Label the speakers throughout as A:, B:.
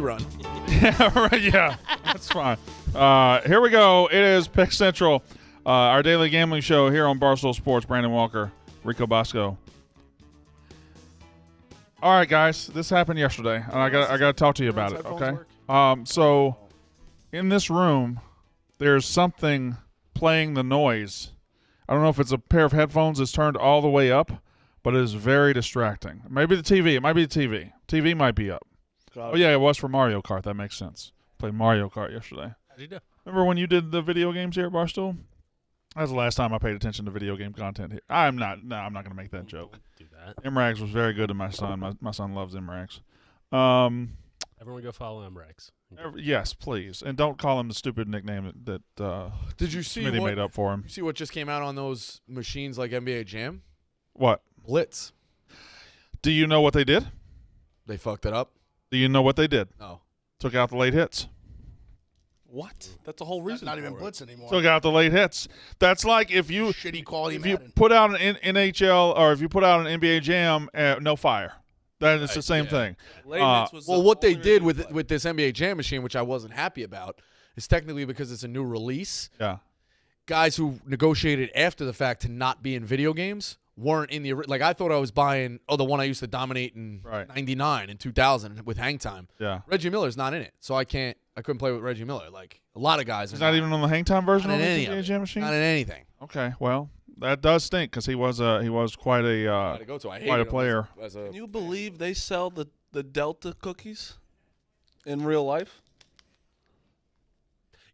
A: rerun.
B: Yeah, right. Yeah, that's fine. Here we go. It is Pick Central, our daily gambling show here on Barstool Sports. Brandon Walker, Rico Bosco. All right, guys, this happened yesterday, and I got to talk to you about it. Okay. So in this room, there's something playing the noise. I don't know if it's a pair of headphones that's turned all the way up, but it is very distracting. Maybe the TV. It might be the TV. TV might be up. Oh, yeah, it was for Mario Kart. That makes sense. Played Mario Kart yesterday.
C: How did you do?
B: Remember when you did the video games here at Barstool? That was the last time I paid attention to video game content here. I'm not going to make that joke.
C: Do that.
B: MRAGs was very good to my son. My son loves MRAGs.
C: Everyone go follow MREX.
B: Yes, please. And don't call him the stupid nickname that
A: Did you see
B: Smitty
A: what
B: made up for him.
A: You see what just came out on those machines like NBA Jam?
B: What?
A: Blitz.
B: Do you know what they did?
A: They fucked it up.
B: Do you know what they did?
A: No.
B: Took out the late hits.
D: What? That's the whole reason.
E: Not even
D: for it.
E: blitz anymore.
B: Took out the late hits. That's like if you
E: Shitty quality
B: if you
E: Madden.
B: put out an NHL or if you put out an NBA Jam, no fire. That is the same thing.
A: Well, what they did with this NBA Jam machine, which I wasn't happy about, is technically because it's a new release.
B: Yeah.
A: Guys who negotiated after the fact to not be in video games weren't in the like. I thought I was buying the one I used to dominate in '99 and 2000 with Hang Time.
B: Yeah.
A: Reggie Miller's not in it, so I couldn't play with Reggie Miller. Like a lot of guys.
B: He's not even on the Hang Time version
A: not
B: of the
A: in any
B: NBA
A: of it.
B: Jam machine.
A: Not in anything.
B: Okay, well that does stink because he was quite a player.
D: Can you believe they sell the Delta cookies in real life?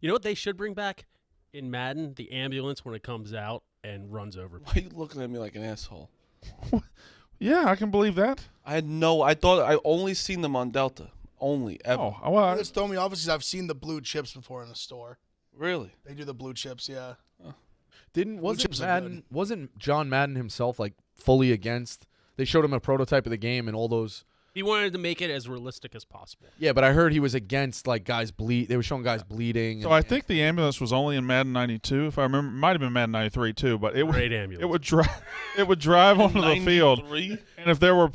C: You know what they should bring back in Madden? The ambulance when it comes out and runs over.
D: Why are you looking at me like an asshole?
B: Yeah, I can believe that.
D: I thought I only seen them on Delta. Only ever.
B: Oh, well,
E: It's thrown me off because I've seen the blue chips before in the store.
D: Really?
E: They do the blue chips, yeah.
A: Wasn't John Madden himself like fully against? They showed him a prototype of the game and all those.
C: He wanted to make it as realistic as possible.
A: Yeah, but I heard he was against like guys bleed. They were showing guys bleeding.
B: So I think the ambulance was only in Madden 92, if I remember. It might have been Madden 93 too, but
C: Great ambulance.
B: It would drive onto the field.
D: 93?
B: And if there were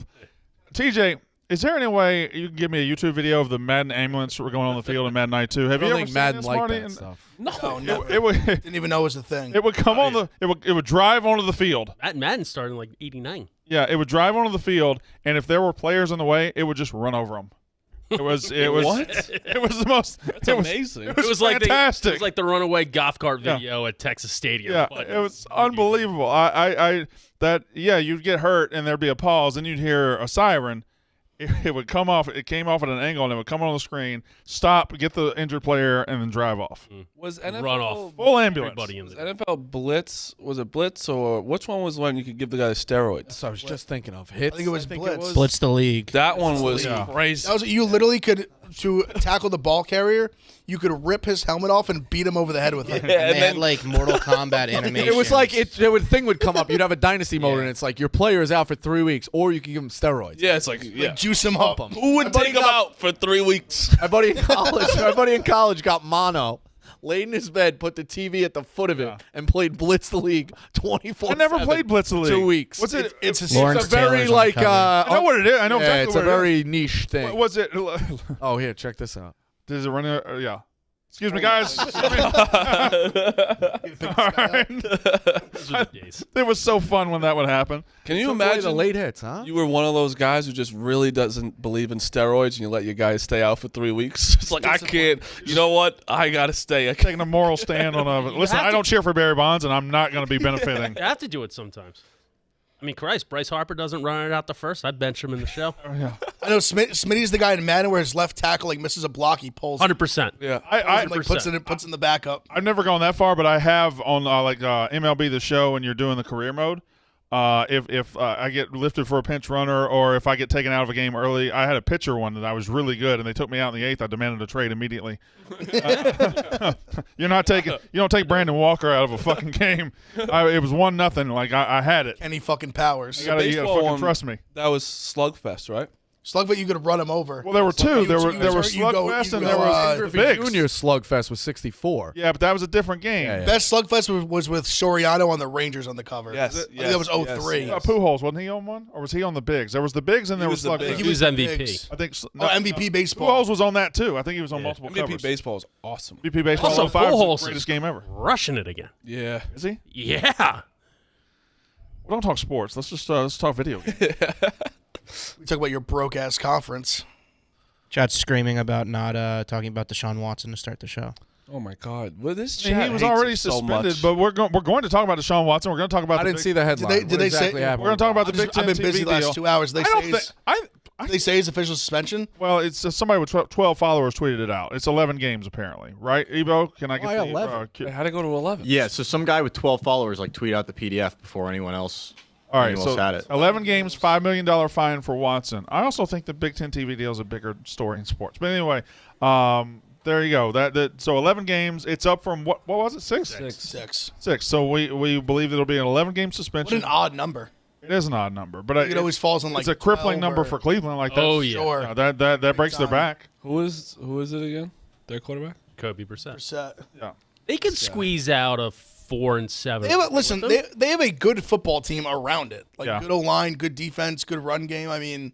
B: TJ, is there any way you can give me a YouTube video of the Madden ambulance going on the field in Madden 92? Have
A: I
B: you
A: don't
B: ever
A: think
B: seen
A: Madden
B: this,
A: liked
B: Marty?
A: that stuff.
E: No, never.
B: It would
E: Didn't even know it was a thing.
B: it would come on it would drive onto the field.
C: Madden started in like '89.
B: Yeah, it would drive onto the field, and if there were players in the way, it would just run over them. It was
D: What?
B: It was the most.
D: That's amazing.
B: It was fantastic.
C: It was like the runaway golf cart video at Texas Stadium.
B: Yeah,
C: but
B: it was unbelievable. You'd get hurt and there'd be a pause, and you'd hear a siren. It would come off. It came off at an angle, and it would come on the screen, stop, get the injured player, and then drive off.
D: Was NFL
C: Run off.
B: Full ambulance.
C: Everybody in the
D: NFL Blitz? Was it Blitz or which one was when you could give the guy steroids?
A: That's what I was just thinking of. Hits.
E: I think it was Blitz.
F: Blitz the league.
D: That one was
B: Yeah.
D: crazy.
E: That was you literally could to tackle the ball carrier. You could rip his helmet off and beat him over the head with it.
F: And they had like Mortal Kombat animation.
A: It was like thing would come up. You'd have a dynasty mode, and it's like your player is out for 3 weeks, or you can give him steroids.
D: Yeah, it's like
E: Juice him up.
D: Who would take him out for 3 weeks?
A: My buddy in college got mono. Laid in his bed, put the TV at the foot of it, and played Blitz the League 24/7.
B: I never played Blitz the League.
A: 2 weeks.
B: What's it?
E: It's a
F: Lawrence
A: It's a very
F: Taylor's on
A: like.
F: cover.
B: I know what it is. I know
A: yeah,
B: exactly
A: it's
B: what
A: a very niche thing.
B: What was it?
A: Oh, here, check this out.
B: Does it run? Yeah. Excuse me, guys. All right.
C: Those were the days.
B: It was so fun when that would happen.
D: Can you
A: So play
D: imagine
A: the late hits, huh?
D: you were one of those guys who just really doesn't believe in steroids and you let your guys stay out for 3 weeks? It's like, I can't. You know what? I got to stay. I can't.
B: Taking a moral stand on a. Listen, I don't cheer for Barry Bonds, and I'm not going to be benefiting.
C: You have to do it sometimes. I mean, Christ, Bryce Harper doesn't run it out the first. I'd bench him in the show.
E: I know Smitty's the guy in Madden where his left tackle like misses a block, he pulls.
C: 100%.
D: Yeah.
B: I
E: Like puts in the backup.
B: I've never gone that far, but I have on MLB The Show when you're doing the career mode. If I get lifted for a pinch runner or if I get taken out of a game early, I had a pitcher one that I was really good, and they took me out in the 8th. I demanded a trade immediately. You don't take Brandon Walker out of a fucking game. It was 1-0. Like I had it.
E: Any fucking powers.
B: You gotta
D: baseball
B: fucking
D: one-
B: trust me.
D: That was Slugfest, right?
E: Slugfest, you could run him over.
B: Well, there were two. There were
E: you go-
B: Slugfest
E: you
B: and
E: go,
B: there was
E: Griffey
B: Biggs.
A: Junior Slugfest was 64.
B: Yeah, but that was a different game.
A: Yeah.
E: Best Slugfest was with Soriano on the Rangers on the cover.
D: Yes,
E: I think
D: yes,
E: that was
D: yes,
E: 03.
D: yes.
B: Pujols, wasn't he on one? Or was he on the Bigs? There was the Bigs and there was
D: was the
B: Slugfest.
D: Bigs.
C: He was
E: the
C: MVP.
E: Bigs.
B: I think
E: MVP baseball.
B: Pujols was on that too. I think he was on multiple
D: MVP
B: covers.
D: baseball is awesome.
B: MVP baseball.
C: Also,
B: 05
C: Pujols
B: was the greatest
C: is
B: game ever.
C: Rushing it again.
D: Yeah.
B: Is he?
C: Yeah.
B: Well, don't talk sports. Let's talk video games.
E: We talk about your broke ass conference.
F: Chat's screaming about not talking about Deshaun Watson to start the show.
D: Oh my God. Well, this
B: I mean,
D: chat
B: he was
D: hates
B: already
D: it so
B: suspended,
D: much.
B: but we're going to talk about Deshaun Watson. We're going to talk about.
A: I didn't see the headline.
E: Did
A: What
E: they
A: exactly
E: say-
A: happened?
B: We're going to talk about the Big
E: I've
B: Ten
E: been busy
B: TV
E: the last
B: deal.
E: 2 hours.
B: I don't think.
E: They say his official suspension.
B: Well, it's somebody with 12 followers tweeted it out. It's 11 games apparently, right? Evo, can I get
A: Why
B: the
A: 11?
D: Hey, how'd it go to 11?
G: Yeah, so some guy with 12 followers tweet out the PDF before anyone else.
B: All right,
G: anyone
B: so
G: else had it.
B: 11 games, $5 million fine for Watson. I also think the Big Ten TV deal is a bigger story in sports. But anyway, there you go. So 11 games. It's up from what was it? Six.
E: 6.
B: So we believe it'll be an 11-game
E: What
B: suspension.
E: an odd number.
B: It is an odd number, but
E: It always falls on like
B: it's a crippling
E: 12
B: number
E: or-
B: for Cleveland. Like that.
C: Oh, yeah.
E: Sure.
B: That breaks their
E: time.
B: back.
D: Who is it again? Their quarterback?
C: Kobe Brissett.
E: Set.
B: Yeah.
C: They could squeeze out a 4 and 7.
E: Listen, they have a good football team around it. Like
B: Yeah.
E: good O-line, good defense, good run game. I mean,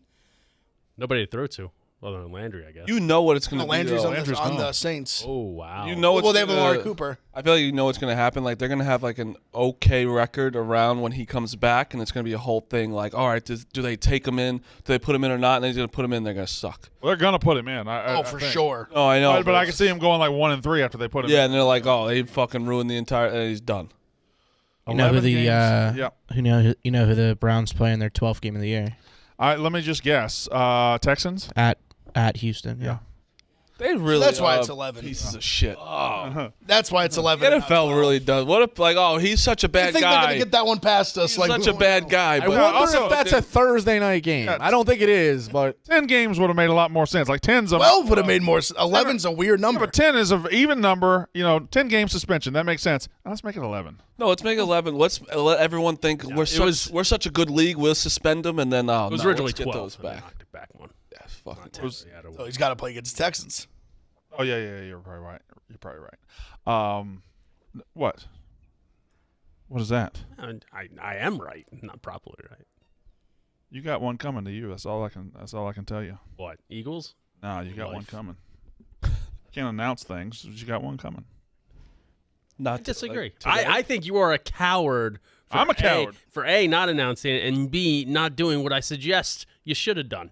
C: Nobody to throw to, other than Landry, I guess.
D: You know what it's going to be.
E: Landry's
D: though.
E: on the Saints.
C: Oh, wow.
D: You know
E: Well, they have
D: gonna-
E: Amari Cooper.
D: I feel like you know what's going to happen. Like they're going to have like an okay record around when he comes back, and it's going to be a whole thing. Like, all right, do they take him in? Do they put him in or not? And he's going to put him in. They're going to suck.
B: Well, they're gonna put him in. I
E: For
B: think.
E: sure.
D: Oh, I know.
B: But I can see him going like 1-3 after they put him.
D: Yeah,
B: in.
D: and they're like, oh, they fucking ruined the entire. And he's done.
F: You know who
B: 11
F: the
B: games. Yeah.
F: you know who the Browns play in their 12th game of the year
B: All right, let me just guess. Texans.
F: at Houston. Yeah.
D: They really.
E: that's why
D: are
E: it's 11.
D: Pieces of shit. Oh,
E: That's why it's 11.
D: the
E: and not
D: NFL
E: 12.
D: really does. What if like, oh, he's such a
E: I
D: bad
E: think they're
D: guy.
E: gonna get that one past us.
D: He's
E: like
D: such a bad guy.
A: I
D: But
A: wonder
B: also-
A: if that's a Thursday night game.
B: Yeah.
A: I don't think it is, but
B: 10 games would have made a lot more sense. Like 10's a
E: 12 would have made more. 11's a weird
B: Yeah,
E: number.
B: but 10 is an even number. 10 game suspension. That makes sense. Now let's make it 11.
D: no, let's make 11. Let's let everyone think we're such a good league. We'll suspend them, and then
C: It was originally
D: let's
C: 12.
D: get those
C: and they
D: back.
C: knocked it back one.
D: Yeah, fucking.
C: Not 10. They had a-
E: So he's got to play against the Texans.
B: Oh yeah, you're probably right. What? What is that?
C: I am right, not properly right.
B: You got one coming to you. That's all I can tell you.
C: What, Eagles?
B: No, you got one
C: Life.
B: coming. Can't announce things. But you got one coming.
D: Not
C: I disagree.
D: today.
C: I think you are a coward.
B: I'm a coward.
C: For A, not announcing it, and B, not doing what I suggest you should have done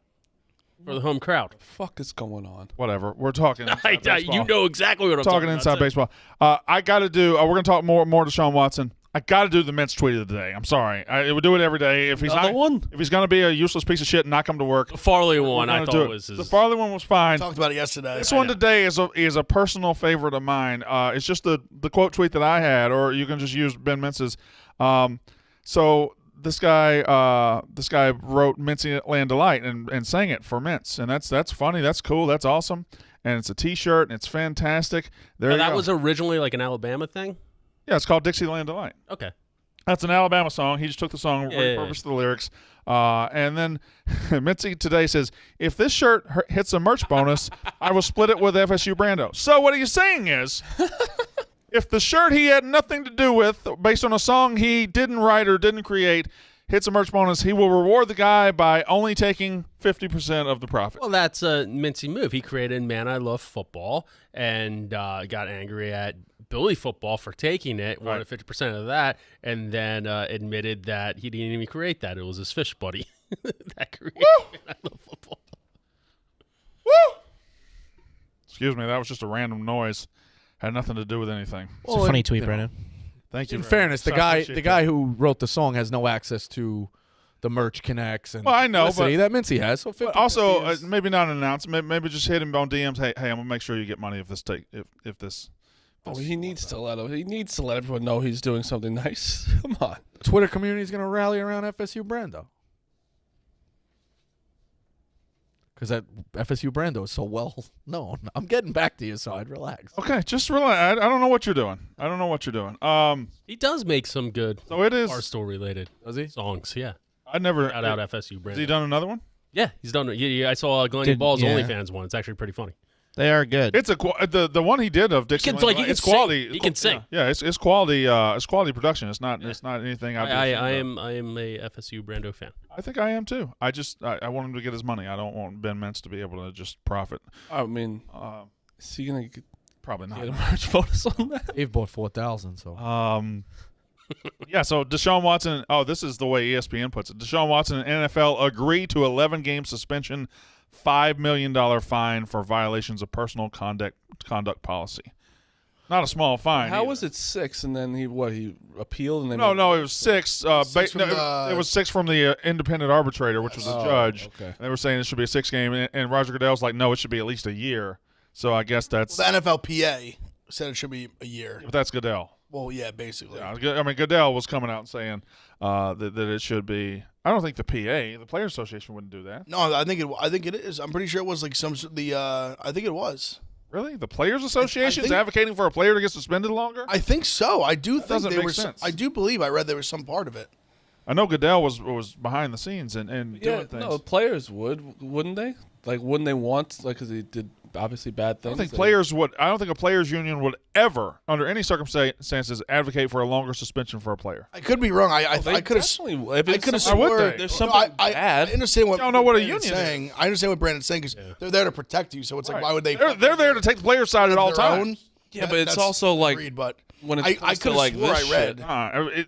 C: for the home crowd.
D: fuck is going on?
B: Whatever. We're talking. inside baseball.
C: You know exactly what I'm talking
B: talking
C: about.
B: inside
C: That's it.
B: baseball. I got to do. We're going to talk more Deshaun Watson. I got to do the Mets tweet of the day. I'm sorry. I would do it every day. If he's
D: Another
B: not,
D: one?
B: if he's going to be a useless piece of shit and not come to work,
C: The Farley
B: we're
C: one, I
B: gonna
C: thought
B: do it.
C: was his.
B: The Farley one was fine.
E: Talked about it yesterday.
B: This one today is a personal favorite of mine. It's just the quote tweet that I had, or you can just use Ben Mintz's. So this guy wrote Mincy Land Delight and sang it for Mintz, and that's funny. That's cool. That's awesome. And it's a T-shirt, and it's fantastic. There you
C: that
B: go.
C: was originally like an Alabama thing?
B: Yeah, it's called Dixieland Delight.
C: Okay.
B: That's an Alabama song. He just took the song, repurposed the lyrics. And then Mitzi today says, if this shirt hits a merch bonus, I will split it with FSU Brando. So what he's saying is, if the shirt he had nothing to do with, based on a song he didn't write or didn't create, hits a merch bonus, he will reward the guy by only taking 50% of the profit.
C: Well, that's a Mincy move. He created Man I Love Football and got angry at Billy Football for taking it, wanted 50% of that, and then admitted that he didn't even create that. It was his fish buddy that created Man I Love Football.
B: Woo! Excuse me, that was just a random noise. Had nothing to do with anything.
F: It's a funny tweet, Brandon.
B: Thank you.
A: in
B: very
A: fairness,
B: much.
A: the
B: I appreciate
A: guy
B: that.
A: who wrote the song has no access to the merch connects and
B: Well, I know,
A: publicity that Mincy has. So 50
B: But also,
A: is-
B: maybe not an announcement. Maybe just hit him on DMs. Hey, I'm gonna make sure you get money if this.
D: Oh, he needs to let everyone know he's doing something nice. Come on.
A: Twitter community is going to rally around FSU Brando. Because that FSU Brando is so well known. I'm getting back to you, so I'd relax.
B: Okay, just relax. I don't know what you're doing.
C: He does make some good
B: So it is.
C: Barstool related
A: Does he?
C: songs, yeah.
B: I never.
C: Shout out FSU
B: Has
C: brand.
B: he done another one?
C: Yeah, he's done. I saw Glenny Ball's
F: yeah.
C: OnlyFans one. It's actually pretty funny.
F: They are good.
B: It's the one he did of Dixie.
C: He can
B: it's
C: sing.
B: quality.
C: He can sing.
B: Yeah, it's quality. It's quality production. It's not anything.
C: I am a FSU Brando fan.
B: I think I am too. I want him to get his money. I don't want Ben Mintz to be able to just profit.
D: I mean, is he gonna
B: Probably not.
D: get a merch bonus on that?
A: They've bought 4,000. So
B: Yeah, so Deshaun Watson. Oh, this is the way ESPN puts it. Deshaun Watson and NFL agree to 11-game suspension, $5 million fine for violations of personal conduct policy. Not a small fine.
D: How
B: either.
D: was it 6 and then he appealed and then
B: No, it was 6.
E: Six from
B: it was 6 from the independent arbitrator, which was the judge.
D: okay.
B: They were saying it should be a 6-game, and Roger Goodell's like, no, it should be at least a year. So I guess that's.
E: Well, the NFLPA said it should be a year.
B: But that's Goodell.
E: Well, yeah, basically.
B: Yeah, I mean, Goodell was coming out and saying that it should be. I don't think the PA, the Players Association, wouldn't do that.
E: No, I think it is. I'm pretty sure it was like I think it was.
B: Really, the Players Association is
E: think-
B: advocating for a player to get suspended longer?
E: I think so. I do think
B: doesn't
E: there
B: make
E: was.
B: sense.
E: I do believe I read there was some part of it.
B: I know Goodell was behind the scenes and doing things.
D: No, players wouldn't they? Like, wouldn't they want because he did obviously bad
B: I
D: things?
B: don't think players would. I don't think a players' union would ever, under any circumstances, advocate for a longer suspension for a player.
E: I could be wrong. I could have.
D: definitely. If
E: I
D: it's
E: could have
D: something-
B: Why
E: swore.
B: would they?
D: There's
E: No,
D: something
E: I
D: bad.
E: understand what.
B: You don't know what a
E: Brandon's
B: union is.
E: saying. I understand what Brandon's saying because they're there to protect you. So it's like, why would they?
B: They're there to take the player's side at all
E: their own?
B: times.
D: Yeah, but it's also like
E: agreed, but
D: when it
E: I
D: comes to
E: could have
D: like
E: swore
D: this
E: I read.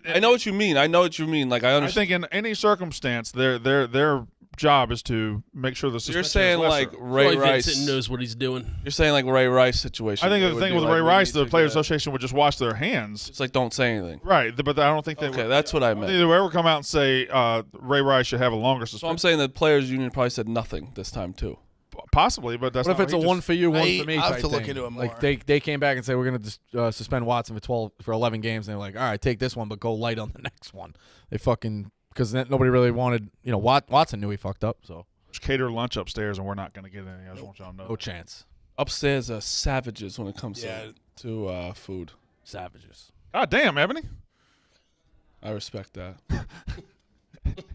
D: shit. I know what you mean. Like I
B: I
D: understand.
B: think in any circumstance, their job is to make sure the suspension
D: You're saying
B: is lesser.
D: like Ray Rice.
C: Vincent knows what he's doing.
D: You're saying like Ray Rice situation.
B: I think
D: It
B: the
D: would
B: thing
D: be
B: with
D: like,
B: Ray
D: we
B: Rice,
D: need
B: the
D: to
B: Players
D: get-
B: Association would just wash their hands.
D: It's like don't say anything.
B: Right, but I don't think they
D: Okay,
B: would.
D: that's what I
B: I don't
D: meant.
B: think they would ever come out and say Ray Rice should have a longer
D: So I'm
B: suspension.
D: saying the players' union probably said nothing this time too.
B: Possibly, but that's
A: what if
B: not
A: it's a
B: what he
A: one
B: just-
A: for you, one
E: I-
A: for me
E: I'll have
A: type
E: to look
A: thing.
E: into it more.
A: Like they came back and said we're going to suspend Watson for 11 games, and they're like, all right, take this one, but go light on the next one. They fucking because nobody really wanted. Watson knew he fucked up, so
B: cater lunch upstairs, and we're not going to get any. I just want y'all to know.
A: no chance.
D: Upstairs are savages when it comes
E: Yeah.
D: to food.
A: Savages.
B: God damn, Ebony.
D: I respect that.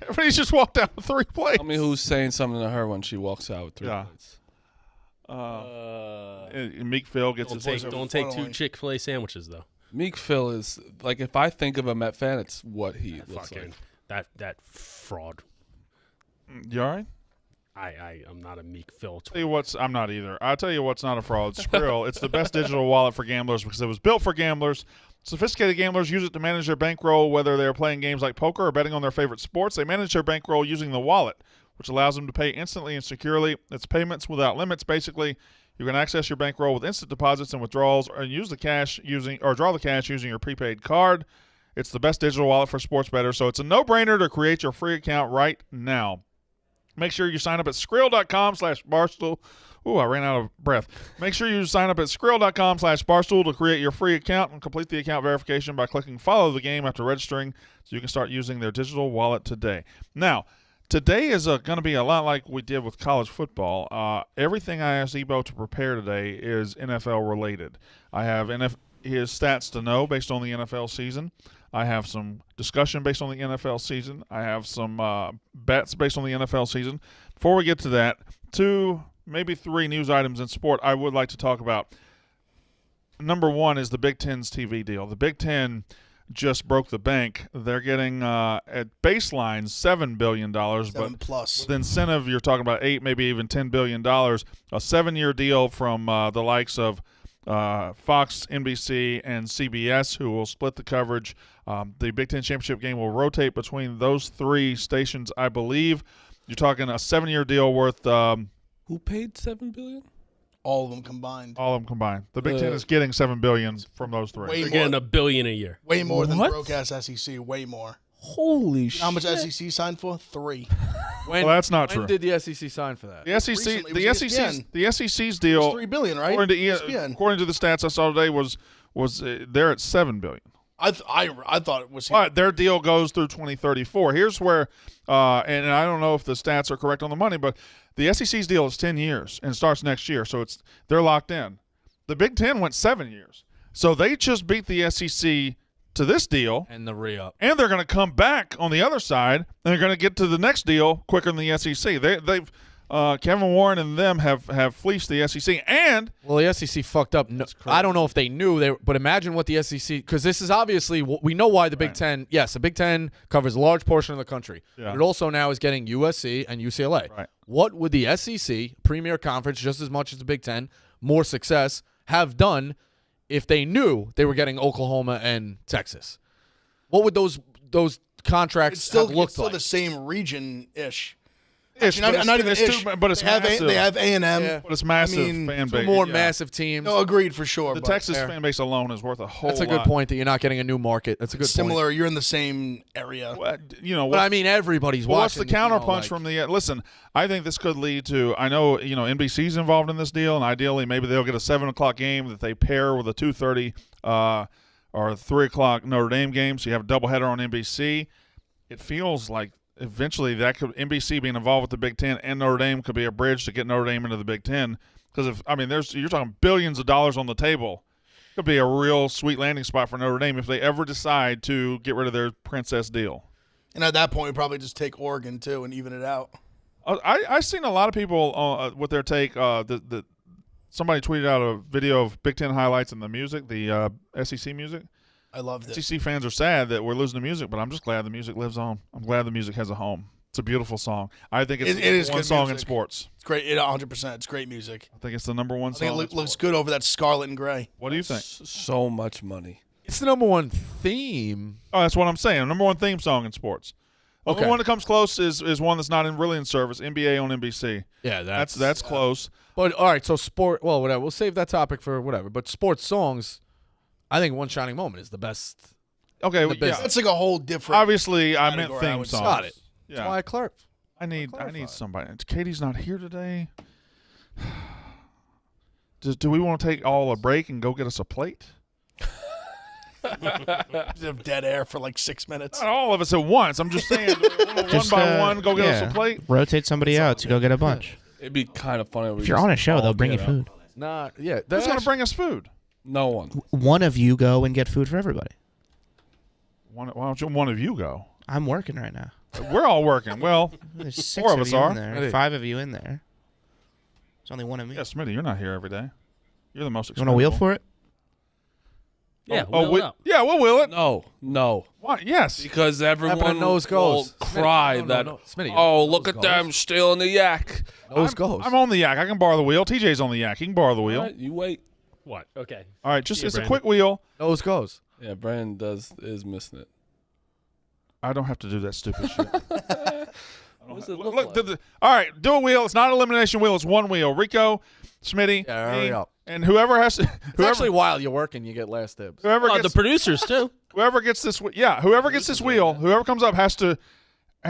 B: Everybody's just walked out with 3 plates.
D: Tell me who's saying something to her when she walks out with 3
B: Yeah.
D: plates.
B: Meek Phil gets
C: Don't
B: his.
C: take 2
E: following.
C: Chick-fil-A sandwiches though.
D: Meek Phil is like if I think of a Met fan, it's what he looks
C: Fucking
D: like.
C: that fraud.
B: You all right?
C: I'm not a Meek Phil.
B: Tell you what's I'm not either. I'll tell you what's not a fraud. Skrill. It's the best digital wallet for gamblers because it was built for gamblers. Sophisticated gamblers use it to manage their bankroll, whether they're playing games like poker or betting on their favorite sports. They manage their bankroll using the wallet, which allows them to pay instantly and securely. It's payments without limits, basically. You can access your bankroll with instant deposits and withdrawals, or use the cash draw the cash using your prepaid card. It's the best digital wallet for sports bettors, so it's a no-brainer to create your free account right now. Make sure you sign up at Skrill.com/Barstool. Ooh, I ran out of breath. Make sure you sign up at Skrill.com/Barstool to create your free account and complete the account verification by clicking follow the game after registering so you can start using their digital wallet today. Now, today is going to be a lot like we did with college football. Everything I asked Ebo to prepare today is NFL related. I have his stats to know based on the NFL season. I have some discussion based on the NFL season. I have some bets based on the NFL season. Before we get to that, 2, maybe 3 news items in sport I would like to talk about. Number 1 is the Big Ten's TV deal. The Big Ten just broke the bank. They're getting at baseline $7 billion,
E: 7
B: but
E: plus.
B: with incentive you're talking about $8, maybe even $10 billion. A 7-year deal from the likes of Fox, NBC, and CBS, who will split the coverage. The Big Ten Championship game will rotate between those 3 stations, I believe. You're talking a 7-year deal worth
D: Who paid $7 billion?
E: All of them combined.
B: all of them combined. The Big Ten is getting $7 billion from those 3.
E: Way
C: They're
E: more.
C: getting $1 billion a year.
E: Way more than
D: What?
E: broadcast SEC. Way more.
D: Holy shit!
E: How much SEC signed for? 3.
A: When,
B: Well, that's not
A: when
B: true.
A: did the SEC sign for that?
B: The SEC,
E: Recently,
B: the
E: it was
B: SEC's,
E: ESPN.
B: the SEC's
E: It
B: deal,
E: was $3 billion, right?
B: according to
E: ESPN.
B: according to the stats I saw today, was they're at $7 billion.
E: I thought it was.
B: But their deal goes through 2034. Here's where, and I don't know if the stats are correct on the money, but the SEC's deal is 10 years and starts next year, so they're locked in. The Big Ten went 7 years, so they just beat the SEC to this deal,
A: And the re-up.
B: and they're going to come back on the other side, and they're going to get to the next deal quicker than the SEC. They've Kevin Warren and them have fleeced the SEC, and
A: Well, the SEC fucked up. No, I don't know if they knew, but imagine what the SEC, because this is obviously, we know why the Big Ten, yes, the Big Ten covers a large portion of the country,
B: Yeah.
A: but it also now is getting USC and UCLA.
B: Right.
A: What would the SEC, Premier Conference, just as much as the Big Ten, more success, have done if they knew they were getting Oklahoma and Texas? What would those contracts have
E: It's
A: looked
E: still
A: like?
E: the same region-ish.
B: Ish,
E: Not even ish.
B: but it's massive.
E: They have A&M.
A: Yeah.
B: But it's massive
E: I mean,
B: fan
A: Two
B: base.
A: more
B: Yeah.
A: massive teams.
E: No, agreed for sure.
B: The
E: but
B: Texas fan base alone is worth a whole lot.
A: That's a good point that you're not getting a new market. That's a good
E: similar.
A: point.
E: You're in the same area.
B: But
A: I mean, everybody's
B: what's
A: watching.
B: the counterpunch from the listen, I think this could lead to, I know, NBC's involved in this deal, and ideally maybe they'll get a 7 o'clock game that they pair with a 2:30 or a 3 o'clock Notre Dame game, so you have a doubleheader on NBC. It feels like eventually that could, NBC being involved with the Big Ten and Notre Dame could be a bridge to get Notre Dame into the Big Ten, because you're talking billions of dollars on the table. Could be a real sweet landing spot for Notre Dame if they ever decide to get rid of their princess deal.
E: And at that point, we probably just take Oregon too and even it out.
B: I've seen a lot of people with their take. Somebody tweeted out a video of Big Ten highlights and the music, the SEC music.
E: I loved it.
B: SEC fans are sad that we're losing the music, but I'm just glad the music lives on. I'm glad the music has a home. It's a beautiful song. I think it's
E: It is
B: one
E: good
B: song in
E: music.
B: sports.
E: It's great. 100%. It's great music.
B: I think it's the number one
E: I think
B: song.
E: it
B: in
E: looks
B: sports.
E: good over that scarlet and gray.
B: What do you think?
D: So much money.
A: It's the number one theme.
B: Oh, that's what I'm saying. Number one theme song in sports.
A: Okay.
B: The one that comes close is one that's not really in service. NBA on NBC.
A: Yeah,
B: That's close.
A: But all right, so sport. Well, whatever. We'll save that topic for whatever. But sports songs, I think "One Shining Moment" is the best.
B: Okay,
A: The
B: well,
A: business.
B: yeah.
E: That's like a whole different.
B: Obviously, I meant
E: category, I
B: theme
E: would say.
B: songs.
A: Got it.
B: Yeah.
A: That's why I clarified.
B: I need somebody. Katie's not here today. Do we want to take all a break and go get us a plate?
E: Have dead air for like 6 minutes.
B: Not all of us at once. I'm just saying, one
F: Just,
B: by one, go get us
F: yeah.
B: a plate.
F: Rotate somebody out to go get a bunch.
D: It'd be kind of funny.
F: If you're on a show, they'll bring you food.
A: Nah, yeah.
B: Who's going to bring us food?
D: No one.
F: One of you go and get food for everybody.
B: Why don't one of you go?
F: I'm working right now.
B: We're all working. Well,
F: There's 6
B: 4 of
F: of
B: us
F: you
B: are.
F: in there.
A: Ready.
F: 5 of you in there. There's only one of me.
B: yeah, Smitty, you're not here every day. You're the most
F: You want a wheel for it?
C: Yeah,
B: Oh,
C: wheel it up.
B: yeah, we'll wheel it.
D: No.
B: Why? Yes.
D: Because everyone
A: nose
D: will
A: goes.
D: cry
A: Smitty,
D: that,
A: no. Smitty,
D: oh,
A: nose
D: look at
A: goes.
D: them stealing the yak.
A: Nose goes.
B: I'm on the yak. I can borrow the wheel. TJ's on the yak. He can borrow the wheel.
D: All right, you wait.
C: What? Okay.
B: All right, just
C: Yeah,
B: it's a
C: Brandon.
B: quick wheel.
A: Nose goes.
D: Yeah, Brandon is missing it.
B: I don't have to do that stupid shit.
D: What does it look
B: Look,
D: like?
B: all right, do a wheel. It's not an elimination wheel. It's one wheel. Rico, Smitty,
A: Yeah, hurry
B: me,
A: up.
B: and whoever has to.
A: It's
B: Whoever,
A: actually while you're working, you get last dibs.
B: whoever
C: Oh,
B: gets
C: the producers too.
B: whoever gets this. Whoever gets this wheel. Whoever comes up has to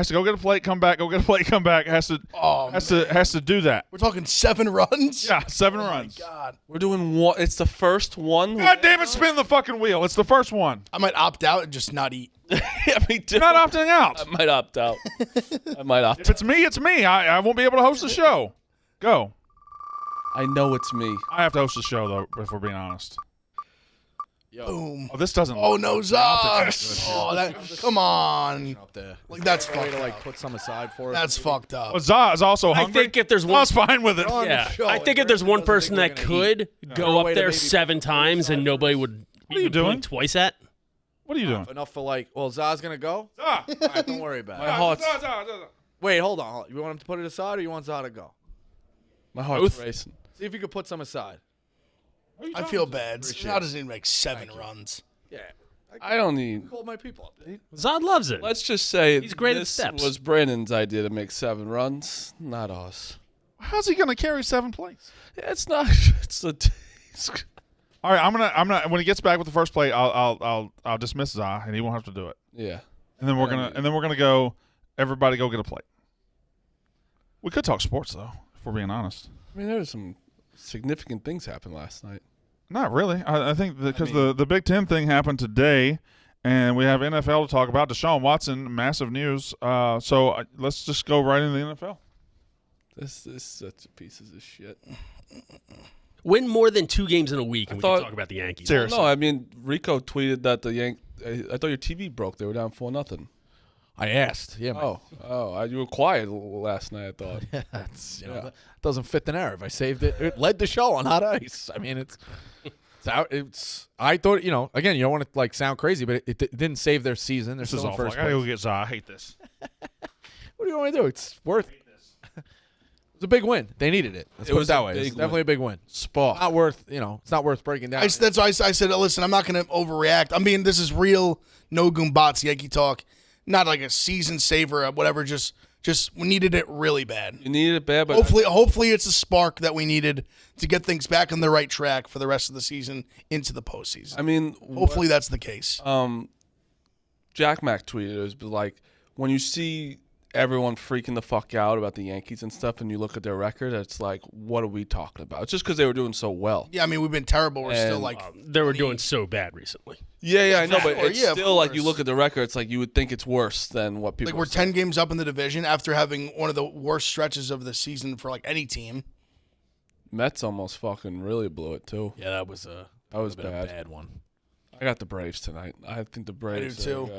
B: go get a plate. Come back. Go get a plate. Come back. Has to do that.
E: We're talking 7 runs?
B: Yeah, 7 runs.
E: God.
D: We're doing one. It's the first one.
B: God damn it! Spin the fucking wheel. It's the first one.
E: I might opt out and just not eat.
D: Yeah, me too.
B: You're not opting out.
D: I might opt out. I might opt
B: If it's me, it's me. I won't be able to host the show. Go.
D: I know it's me.
B: I have to host the show though, if we're being honest.
E: Boom.
B: Oh, this doesn't.
E: Oh, no,
B: The optics
E: Zaz.
B: aren't good.
E: Oh, come on.
A: Up there.
E: Like, that's
A: Way
E: fucked
A: to
E: up.
A: put some aside for us.
E: That's fucked up.
B: Well, Zaz is also
C: I
B: hungry.
C: think if there's
B: I
C: one,
B: was fine with it.
A: on the
C: yeah,
A: show,
C: I think if there's
A: Brandon
C: one
A: doesn't
C: person
A: think
C: that
A: we're gonna
C: could
A: Throw
C: go
A: away
C: up
A: to
C: there
A: maybe
C: 7 times and nobody would.
B: What are you
C: even blink
B: doing?
C: Twice that.
B: What are you doing?
A: enough for like. Well, Zah's gonna go.
B: Zah.
A: All right, don't worry about
D: My
A: it.
D: heart's
A: Wait, hold on. You want him to put it aside, or you want Zah to go?
D: my heart's
C: Both?
D: racing.
A: See if you could put some aside.
E: I feel bad.
A: Appreciate
E: How
A: it.
E: does he make 7 runs?
A: Yeah.
D: I don't need.
A: Call my people up.
C: Zod loves it.
D: Let's just say
C: He's great at
D: this
C: steps.
D: was Brandon's idea to make 7 runs, not us.
B: How's he gonna carry 7 plates?
D: Yeah, it's not. It's a.
B: All right, I'm gonna. When he gets back with the first plate, I'll dismiss Zah, and he won't have to do it.
D: Yeah.
B: And then we're gonna go. Everybody go get a plate. We could talk sports though, if we're being honest.
D: I mean, there was some significant things happened last night.
B: Not really. I think because the Big Ten thing happened today, and we have NFL to talk about. Deshaun Watson, massive news. So let's just go right into the NFL.
D: This is such a pieces of shit.
C: Win more than 2 games in a week, and we
D: thought-
C: can talk about the Yankees.
B: Seriously.
D: No, I mean Rico tweeted that I thought your TV broke. They were down 4-0.
A: I asked. Yeah.
D: You were quiet last night. I thought.
A: That's that doesn't fit the narrative. I saved it. It led the show on hot ice. I mean, it's out. I thought again, you don't want to like sound crazy, but it didn't save their season. They're
B: This is
A: still in
B: awful. I
A: first
B: gotta
A: place.
B: go get Za. I hate this.
A: What do you want me to do? It's worth. It's a big win. They needed it. Let's put it that way. It's definitely a big win.
D: Spark.
A: Not worth. It's not worth breaking down.
E: That's why I said, listen, I'm not going to overreact. I mean, this is real no Goombats Yankee talk. Not like a season saver or whatever. Just we needed it really bad.
D: You needed it bad, but
E: Hopefully it's a spark that we needed to get things back on the right track for the rest of the season into the postseason.
D: I mean,
E: Hopefully that's the case.
D: Jack Mack tweeted, it was like, when you see everyone freaking the fuck out about the Yankees and stuff, and you look at their record, it's like, what are we talking about? It's just because they were doing so well.
E: Yeah, I mean, we've been terrible. We're still like
C: They were doing so bad recently.
D: Yeah, I know, but
E: Sure,
D: it's
E: yeah, of
D: still like you
E: course.
D: look at the record, it's like you would think it's worse than what people
E: like we're
D: are saying.
E: 10 games up in the division after having one of the worst stretches of the season for like any team.
D: Mets almost fucking really blew it too.
A: yeah, that was
D: That
A: been
D: bad.
A: a bad one.
D: I got the Braves tonight. I think the Braves
E: too.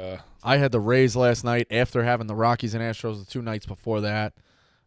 A: I had the Rays last night after having the Rockies and Astros the 2 nights before that.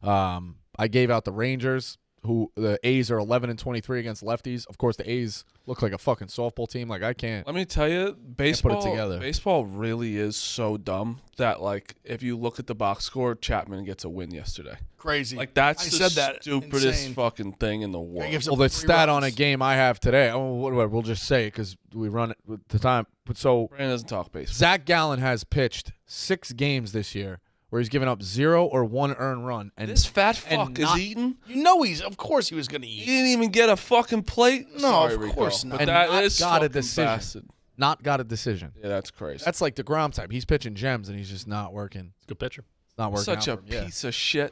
A: I gave out the Rangers, who the A's are 11-23 against lefties. Of course, the A's look like a fucking softball team. Like I can't.
D: Let me tell you, baseball.
A: together.
D: Baseball really is so dumb that like if you look at the box score, Chapman gets a win yesterday.
E: Crazy.
D: Like that's
E: I
D: the
E: said that.
D: stupidest
E: Insane.
D: fucking thing in the
E: Guy
D: world.
E: gives
A: Well,
E: up
A: the
E: 3
A: stat on a
E: runs.
A: game I have today. We'll just say it because we run it with the time. But so
D: Brandon doesn't talk baseball.
A: Zach Gallen has pitched 6 games this year where he's given up 0 or 1 earned run, and
D: This fat
A: and
D: fuck is
A: not-
D: eating.
E: You know of course he was going to
D: He
E: eat.
D: didn't even get a fucking plate.
E: No,
D: Sorry,
E: of
D: Rico.
E: course not.
D: But
A: And
D: that
A: not
D: is
A: got a
D: fucking
A: decision.
D: bastard.
A: not got a decision.
D: Yeah, that's crazy.
A: That's like DeGrom type. He's pitching gems and he's just not working.
C: Good pitcher.
A: It's not working.
D: Such a
A: out for him. Yeah.
D: piece of shit.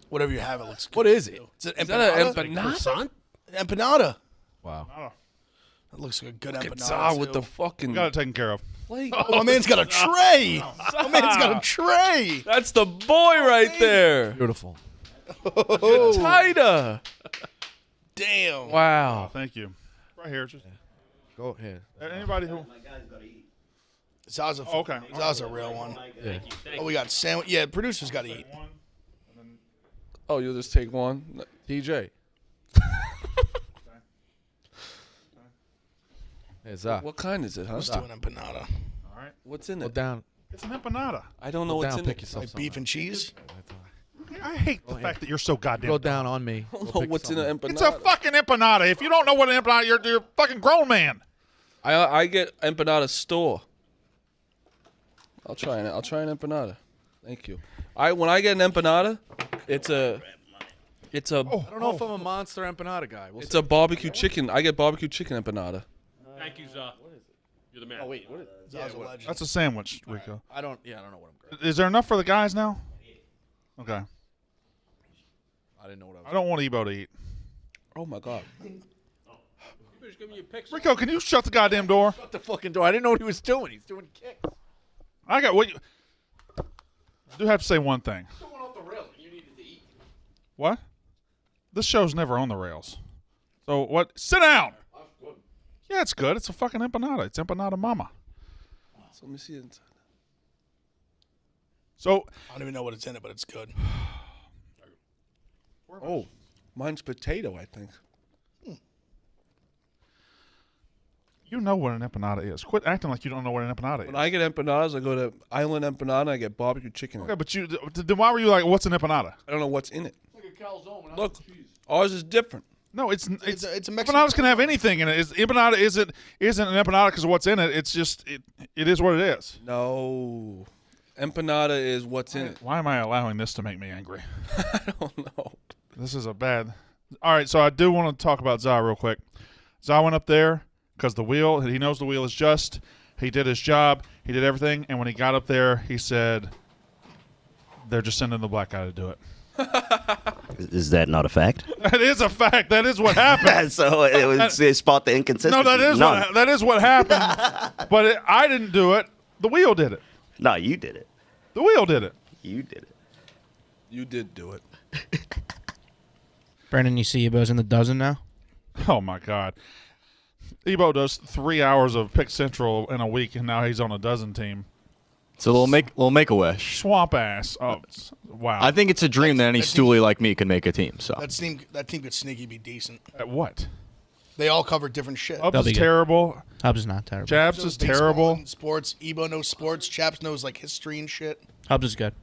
E: Whatever you have, it looks good.
A: What is it?
E: Is it
D: Is that an
E: empanada?
D: empanada?
C: Croissant?
E: Empanada.
A: Wow.
E: That looks like a good
D: Look at
E: empanada.
D: Za with
E: too.
D: the fucking
B: Got it taken care of.
D: plate.
E: Oh, my man's got a tray. My man's got a tray.
D: That's the boy right there.
A: Beautiful.
E: Oh,
D: Tighter.
E: damn.
D: Wow.
B: Thank you. Right here. Just
A: Go ahead.
B: anybody who.
E: Zaza.
B: Okay.
E: Zaza a real one. Oh, we got sandwich. Yeah, producers got to eat.
D: Oh, you'll just take one.
A: TJ. Hey, Zach.
D: What kind is it, huh?
E: Let's do an empanada.
B: All right.
D: What's in
A: Go
D: it?
A: down.
B: It's an empanada.
D: I don't know
A: Go
D: what's
A: down.
D: in
A: Pick
D: it.
A: yourself
E: Like
A: something.
E: beef and cheese.
B: I hate the fact that you're so goddamn.
A: Go down on me.
D: I
A: Go
D: don't know
A: pick
D: what's in
A: something.
D: an empanada.
B: It's a fucking empanada. If you don't know what an empanada, you're a fucking grown man.
D: I get empanada store. I'll try an empanada. Thank you. When I get an empanada, it's a
A: I don't know if I'm a monster empanada guy. We'll
D: it's a barbecue chicken. I get barbecue chicken empanada.
C: Thank you, Za. What is it? You're the man.
A: Oh wait, what is it?
E: Zaza legend.
B: That's a sandwich, Rico.
A: I don't know what I'm grabbing.
B: Is there enough for the guys now? Okay.
A: I didn't know what I was.
B: I don't want Ebo to eat.
D: Oh my god.
C: Just give me your picks.
B: Rico, can you shut the goddamn door?
A: Shut the fucking door. I didn't know what he was doing. He's doing kicks.
B: I got what you. I do have to say one thing.
A: Going off the rails. You needed to eat.
B: What? This show's never on the rails. So what? Sit down. Yeah, it's good. It's a fucking empanada. It's empanada mama.
D: So let me see it inside.
B: So
E: I don't even know what it's in it, but it's good.
D: Oh, mine's potato, I think.
B: you know what an empanada is. Quit acting like you don't know what an empanada
D: When
B: is.
D: I get empanadas, I go to Island Empanada. I get barbecue chicken.
B: Okay, but you then why were you like, what's an empanada?
D: I don't know what's in it.
A: Like a calzone without
D: Look,
A: cheese.
D: ours is different.
B: No, it's
E: It's a Mexican.
B: empanadas can have anything in it. Empanada isn't an empanada because of what's in it. It's just it is what it is.
D: No, empanada is what's in it.
B: Why am I allowing this to make me angry?
D: I don't know.
B: This is a bad. All right, so I do want to talk about Za real quick. Za went up there because he knows the wheel is just. He did his job. He did everything. And when he got up there, he said, they're just sending the black guy to do it.
H: Is that not a fact?
B: That is a fact. That is what happened.
H: So it spot the inconsistency.
B: No, that is what happened. But I didn't do it. The wheel did it.
H: No, you did it.
B: The wheel did it.
H: You did it.
D: You did do it.
F: Brandon, you see Ebo's in the dozen now?
B: Oh, my God. Ebo does 3 hours of Pick Central in a week, and now he's on a dozen team.
G: It's a little make a wish.
B: Swamp ass. Oh, wow.
G: I think it's a dream that any stoolie like me can make a team. So
E: That team could sneaky be decent.
B: At what?
E: They all cover different shit.
B: Hubs
F: They'll be
B: is
F: good.
B: terrible.
F: Hubs is not terrible.
B: Jabs
E: Knows
B: is
E: baseball
B: terrible.
E: and sports. Ebo knows sports. Chaps knows like history and shit.
F: Hubs is good.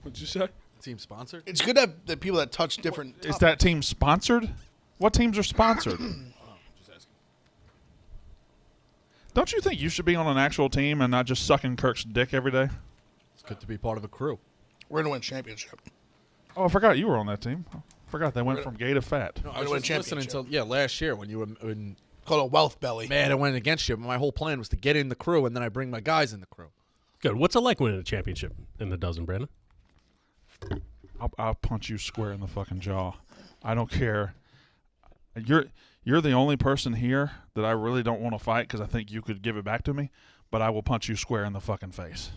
D: What'd you say?
A: Team sponsored.
E: It's good to have the people that touch different.
B: Is that team sponsored? What teams are sponsored? Don't you think you should be on an actual team and not just sucking Kirk's dick every day?
A: It's good to be part of a crew.
E: We're gonna win championship.
B: Oh, I forgot you were on that team. I forgot they went from gay to fat.
A: No, I
E: We're
A: was
E: gonna win
A: just listening
E: championship.
A: to last year when you were
E: Called a wealth belly.
A: mad I went against you. My whole plan was to get in the crew and then I bring my guys in the crew.
C: Good. What's it like winning a championship in the dozen, Brandon?
B: I'll punch you square in the fucking jaw. I don't care. You're the only person here that I really don't want to fight because I think you could give it back to me, but I will punch you square in the fucking face.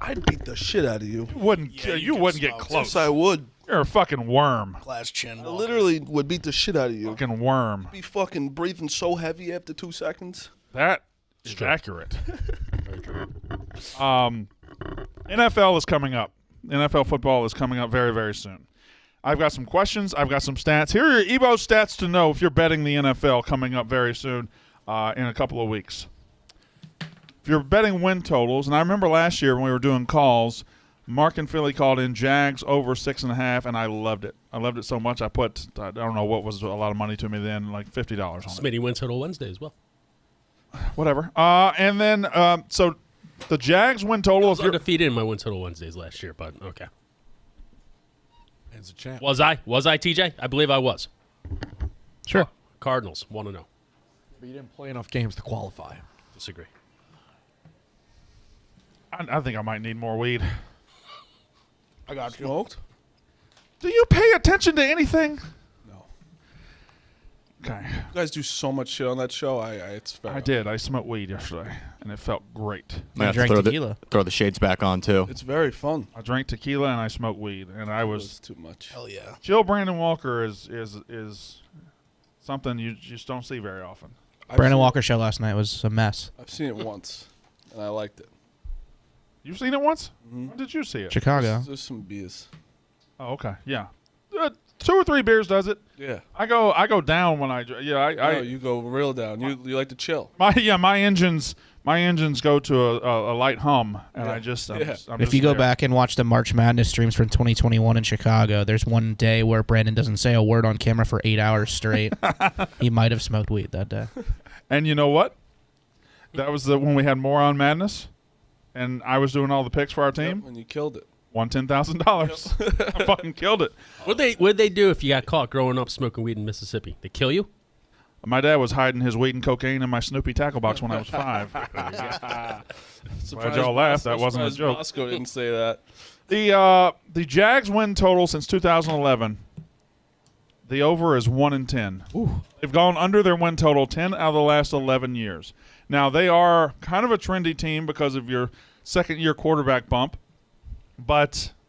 D: I'd beat the shit out of you.
B: You wouldn't get
E: smoke.
B: close.
D: Yes, I would.
B: You're a fucking worm.
E: Glass chin.
D: I literally would beat the shit out of you.
B: Fucking worm.
D: Be fucking breathing so heavy after 2 seconds.
B: That is accurate. NFL is coming up. NFL football is coming up very, very soon. I've got some questions. I've got some stats. Here are your Ebo stats to know if you're betting the NFL coming up very soon in a couple of weeks. If you're betting win totals, and I remember last year when we were doing calls, Mark and Philly called in Jags over 6.5, and I loved it. I loved it so much I put, I don't know what was a lot of money to me then, like $50 on it.
C: Smitty wins total Wednesday as well.
B: Whatever. And then, so the Jags win total.
C: I was undefeated in my win total Wednesdays last year, but okay.
A: As a champ.
C: Was I, TJ? I believe I was.
F: Sure.
C: Cardinals, 1-0.
A: But you didn't play enough games to qualify.
C: Disagree.
B: I think I might need more weed.
E: I got you.
D: Smoked?
B: Do you pay attention to anything?
D: No.
B: Okay.
D: You guys do so much shit on that show. It's fair.
B: I did. I smoked weed yesterday, and it felt great.
G: Might have to
F: drank
G: throw
F: tequila.
G: throw the shades back on too.
D: It's very fun.
B: I drank tequila and I smoked weed, and I
D: It
B: was
D: was too much.
E: Hell yeah.
B: Jill Brandon Walker is something you just don't see very often.
F: Brandon Walker show last night was a mess.
D: I've seen it once, and I liked it.
B: You've seen it once?
D: Mhm.
B: When did you see it?
F: Chicago.
D: There's some beers.
B: Oh, okay. Yeah. 2 or 3 beers does it.
D: Yeah.
B: I go down when I
D: No, you go real down. You like to chill.
B: my engines go to a light hum, and
D: Yeah.
B: I'm
F: If
B: just
F: you go
B: there.
F: back and watch the March Madness streams from 2021 in Chicago, there's one day where Brandon doesn't say a word on camera for 8 hours straight. He might have smoked weed that day.
B: And you know what? That was when we had Moron Madness, and I was doing all the picks for our team.
D: Yep, and you killed it.
B: Won $10,000. I fucking killed it.
C: What'd they do if you got caught growing up smoking weed in Mississippi? They kill you?
B: My dad was hiding his weed and cocaine in my Snoopy tackle box when I was 5.
D: Surprised
B: y'all laughed. That
D: Bosco-
B: wasn't a
D: surprised
B: joke.
D: Bosco didn't say that.
B: The Jags win total since 2011. The over is 1-10. They've gone under their win total 10 out of the last 11 years. Now they are kind of a trendy team because of your second-year quarterback bump,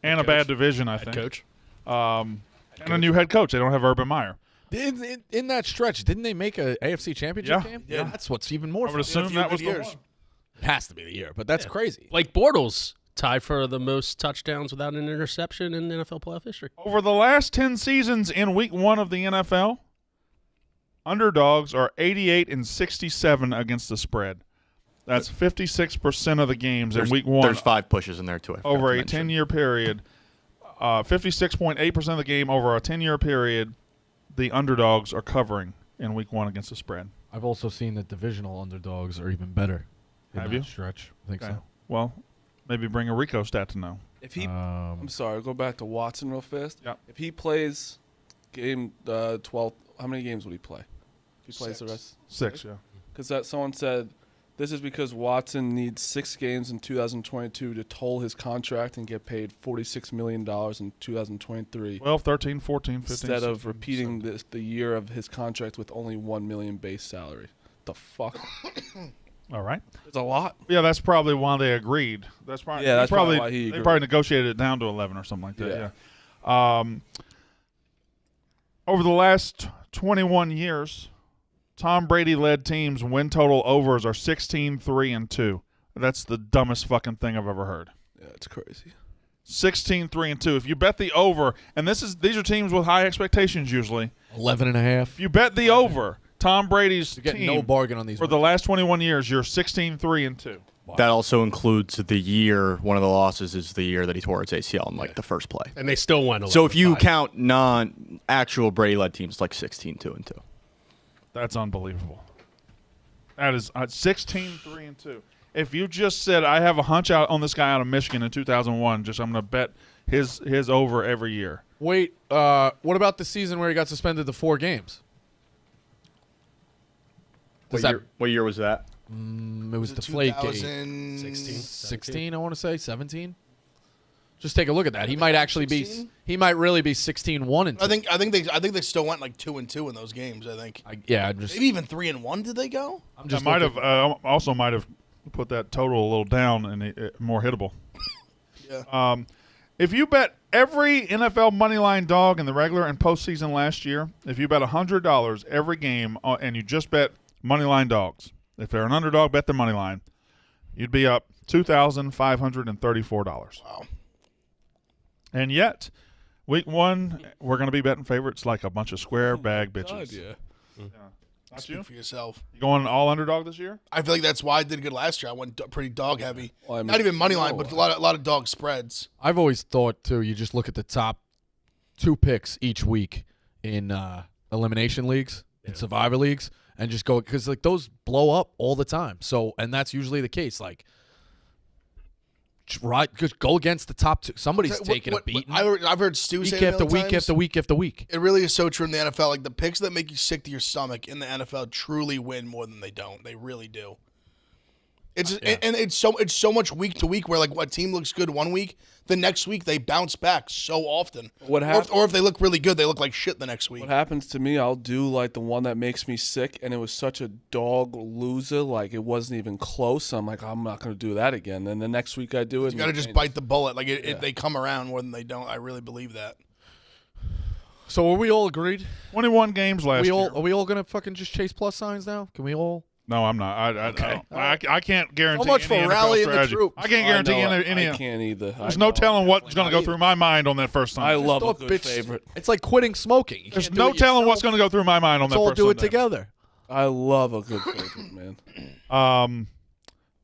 B: and a bad division, I think.
C: Coach?
B: And a new head coach. They don't have Urban Meyer.
A: In that stretch, didn't they make a AFC Championship
B: Yeah.
A: game?
B: Yeah.
A: That's what's even more
B: I would
A: fun.
B: assume that was the one.
A: It has to be the year, but that's crazy.
C: Like Bortles tied for the most touchdowns without an interception in NFL playoff history.
B: Over the last 10 seasons in Week 1 of the NFL, underdogs are 88-67 against the spread. That's 56% of the games in Week 1
G: There's 5 pushes in there too. I forgot
B: over
G: to
B: a
G: mention.
B: 10-year period. 56.8% of the game over a 10-year period, the underdogs are covering in Week 1 against the spread.
A: I've also seen that divisional underdogs are even better. In
B: Have
A: that
B: you?
A: Stretch, I think
B: Okay.
A: so.
B: Well, maybe bring a Rico stat to know.
D: If he, I'm sorry, go back to Watson real fast.
B: Yep.
D: If he plays game 12, how many games would he play? If he plays the rest?
B: 6, yeah.
D: Because someone said this is because Watson needs 6 games in 2022 to toll his contract and get paid $46 million in 2023.
B: 12, 13, 14, 15,
D: Instead of
B: 16,
D: repeating
B: 17.
D: the year of his contract with only $1 million base salary. The fuck?
B: All right.
D: It's a lot.
B: Yeah, that's probably why they agreed. That's probably
D: Yeah, that's probably why he
B: they
D: agreed.
B: probably negotiated it down to 11 or something like that. Yeah. Over the last 21 years, Tom Brady-led teams' win total overs are 16-3-2. That's the dumbest fucking thing I've ever heard.
D: Yeah, it's crazy.
B: 16-3-2. If you bet the over, and these are teams with high expectations usually.
A: 11.5.
B: If you bet the over, Tom Brady's
A: You get
B: team
A: no bargain on these.
B: for the last 21 years, you're 16-3-2.
G: That also includes the year. One of the losses is the year that he tore his ACL in like the first play.
C: And they still won.
G: So if you
C: 11-5.
G: count non-actual Brady-led teams, like 16-2-2.
B: That's unbelievable. That is 16-3-2. If you just said I have a hunch out on this guy out of Michigan in 2001, just I'm going to bet his over every year.
A: Wait, what about the season where he got suspended the 4 games?
G: What year was that?
A: It was Deflategate. 16, I want to say 17. Just take a look at that. He might actually 16? be. He might really be 16-1-2.
E: I think they still went like 2-2 in those games. I think.
A: Maybe
E: even 3-1. Did they go?
A: I'm just
B: might have also might have put that total a little down and more hittable.
E: Yeah.
B: If you bet every NFL moneyline dog in the regular and postseason last year, if you bet $100 every game and you just bet moneyline dogs, if they're an underdog, bet the moneyline, you'd be up $2,534.
E: Wow.
B: And yet, week 1, we're going to be betting favorites like a bunch of square bag bitches.
D: God, yeah.
B: Not
E: Speak
B: you?
E: for yourself.
B: You going all underdog this year?
E: I feel like that's why I did good last year. I went pretty dog heavy.
D: Well, I mean,
E: Not even money line, but a lot of dog spreads.
A: I've always thought too. You just look at the top 2 picks each week in elimination leagues and survivor leagues, and just go because like those blow up all the time. So and that's usually the case. Like, just go against the top 2. Somebody's taking a beating.
E: I've heard Stu say
A: week
E: it
A: after
E: many
A: week
E: times.
A: after week after week.
E: It really is so true in the NFL. Like the picks that make you sick to your stomach in the NFL truly win more than they don't. They really do. It's just, and it's so much week to week where like what team looks good one week, the next week they bounce back so often.
D: What happens?
E: Or if they look really good, they look like shit the next week.
D: What happens to me, I'll do like the one that makes me sick, and it was such a dog loser, like it wasn't even close. I'm like, I'm not going to do that again. And the next week I do it.
E: You got to just bite the bullet. Like they come around more than they don't. I really believe that.
A: So are we all agreed?
B: 21 games last year.
A: Are we all gonna fucking just chase plus signs now? Can we all?
B: No, I'm not. I can't guarantee.
A: So much for
B: any NFL
A: rallying the
B: strategy.
A: troops.
B: I can't guarantee any.
D: I can't either.
B: There's no telling what's going to go through my mind on that first Sunday.
D: I love a
A: Thought,
D: good
A: bitch,
D: favorite.
A: It's like quitting smoking. You
B: There's
A: can't do
B: no
A: it
B: telling
A: yourself.
B: what's going to go through my mind on
A: Let's
B: that
A: all
B: first
A: do it
B: Sunday.
A: together.
D: I love a good favorite, man.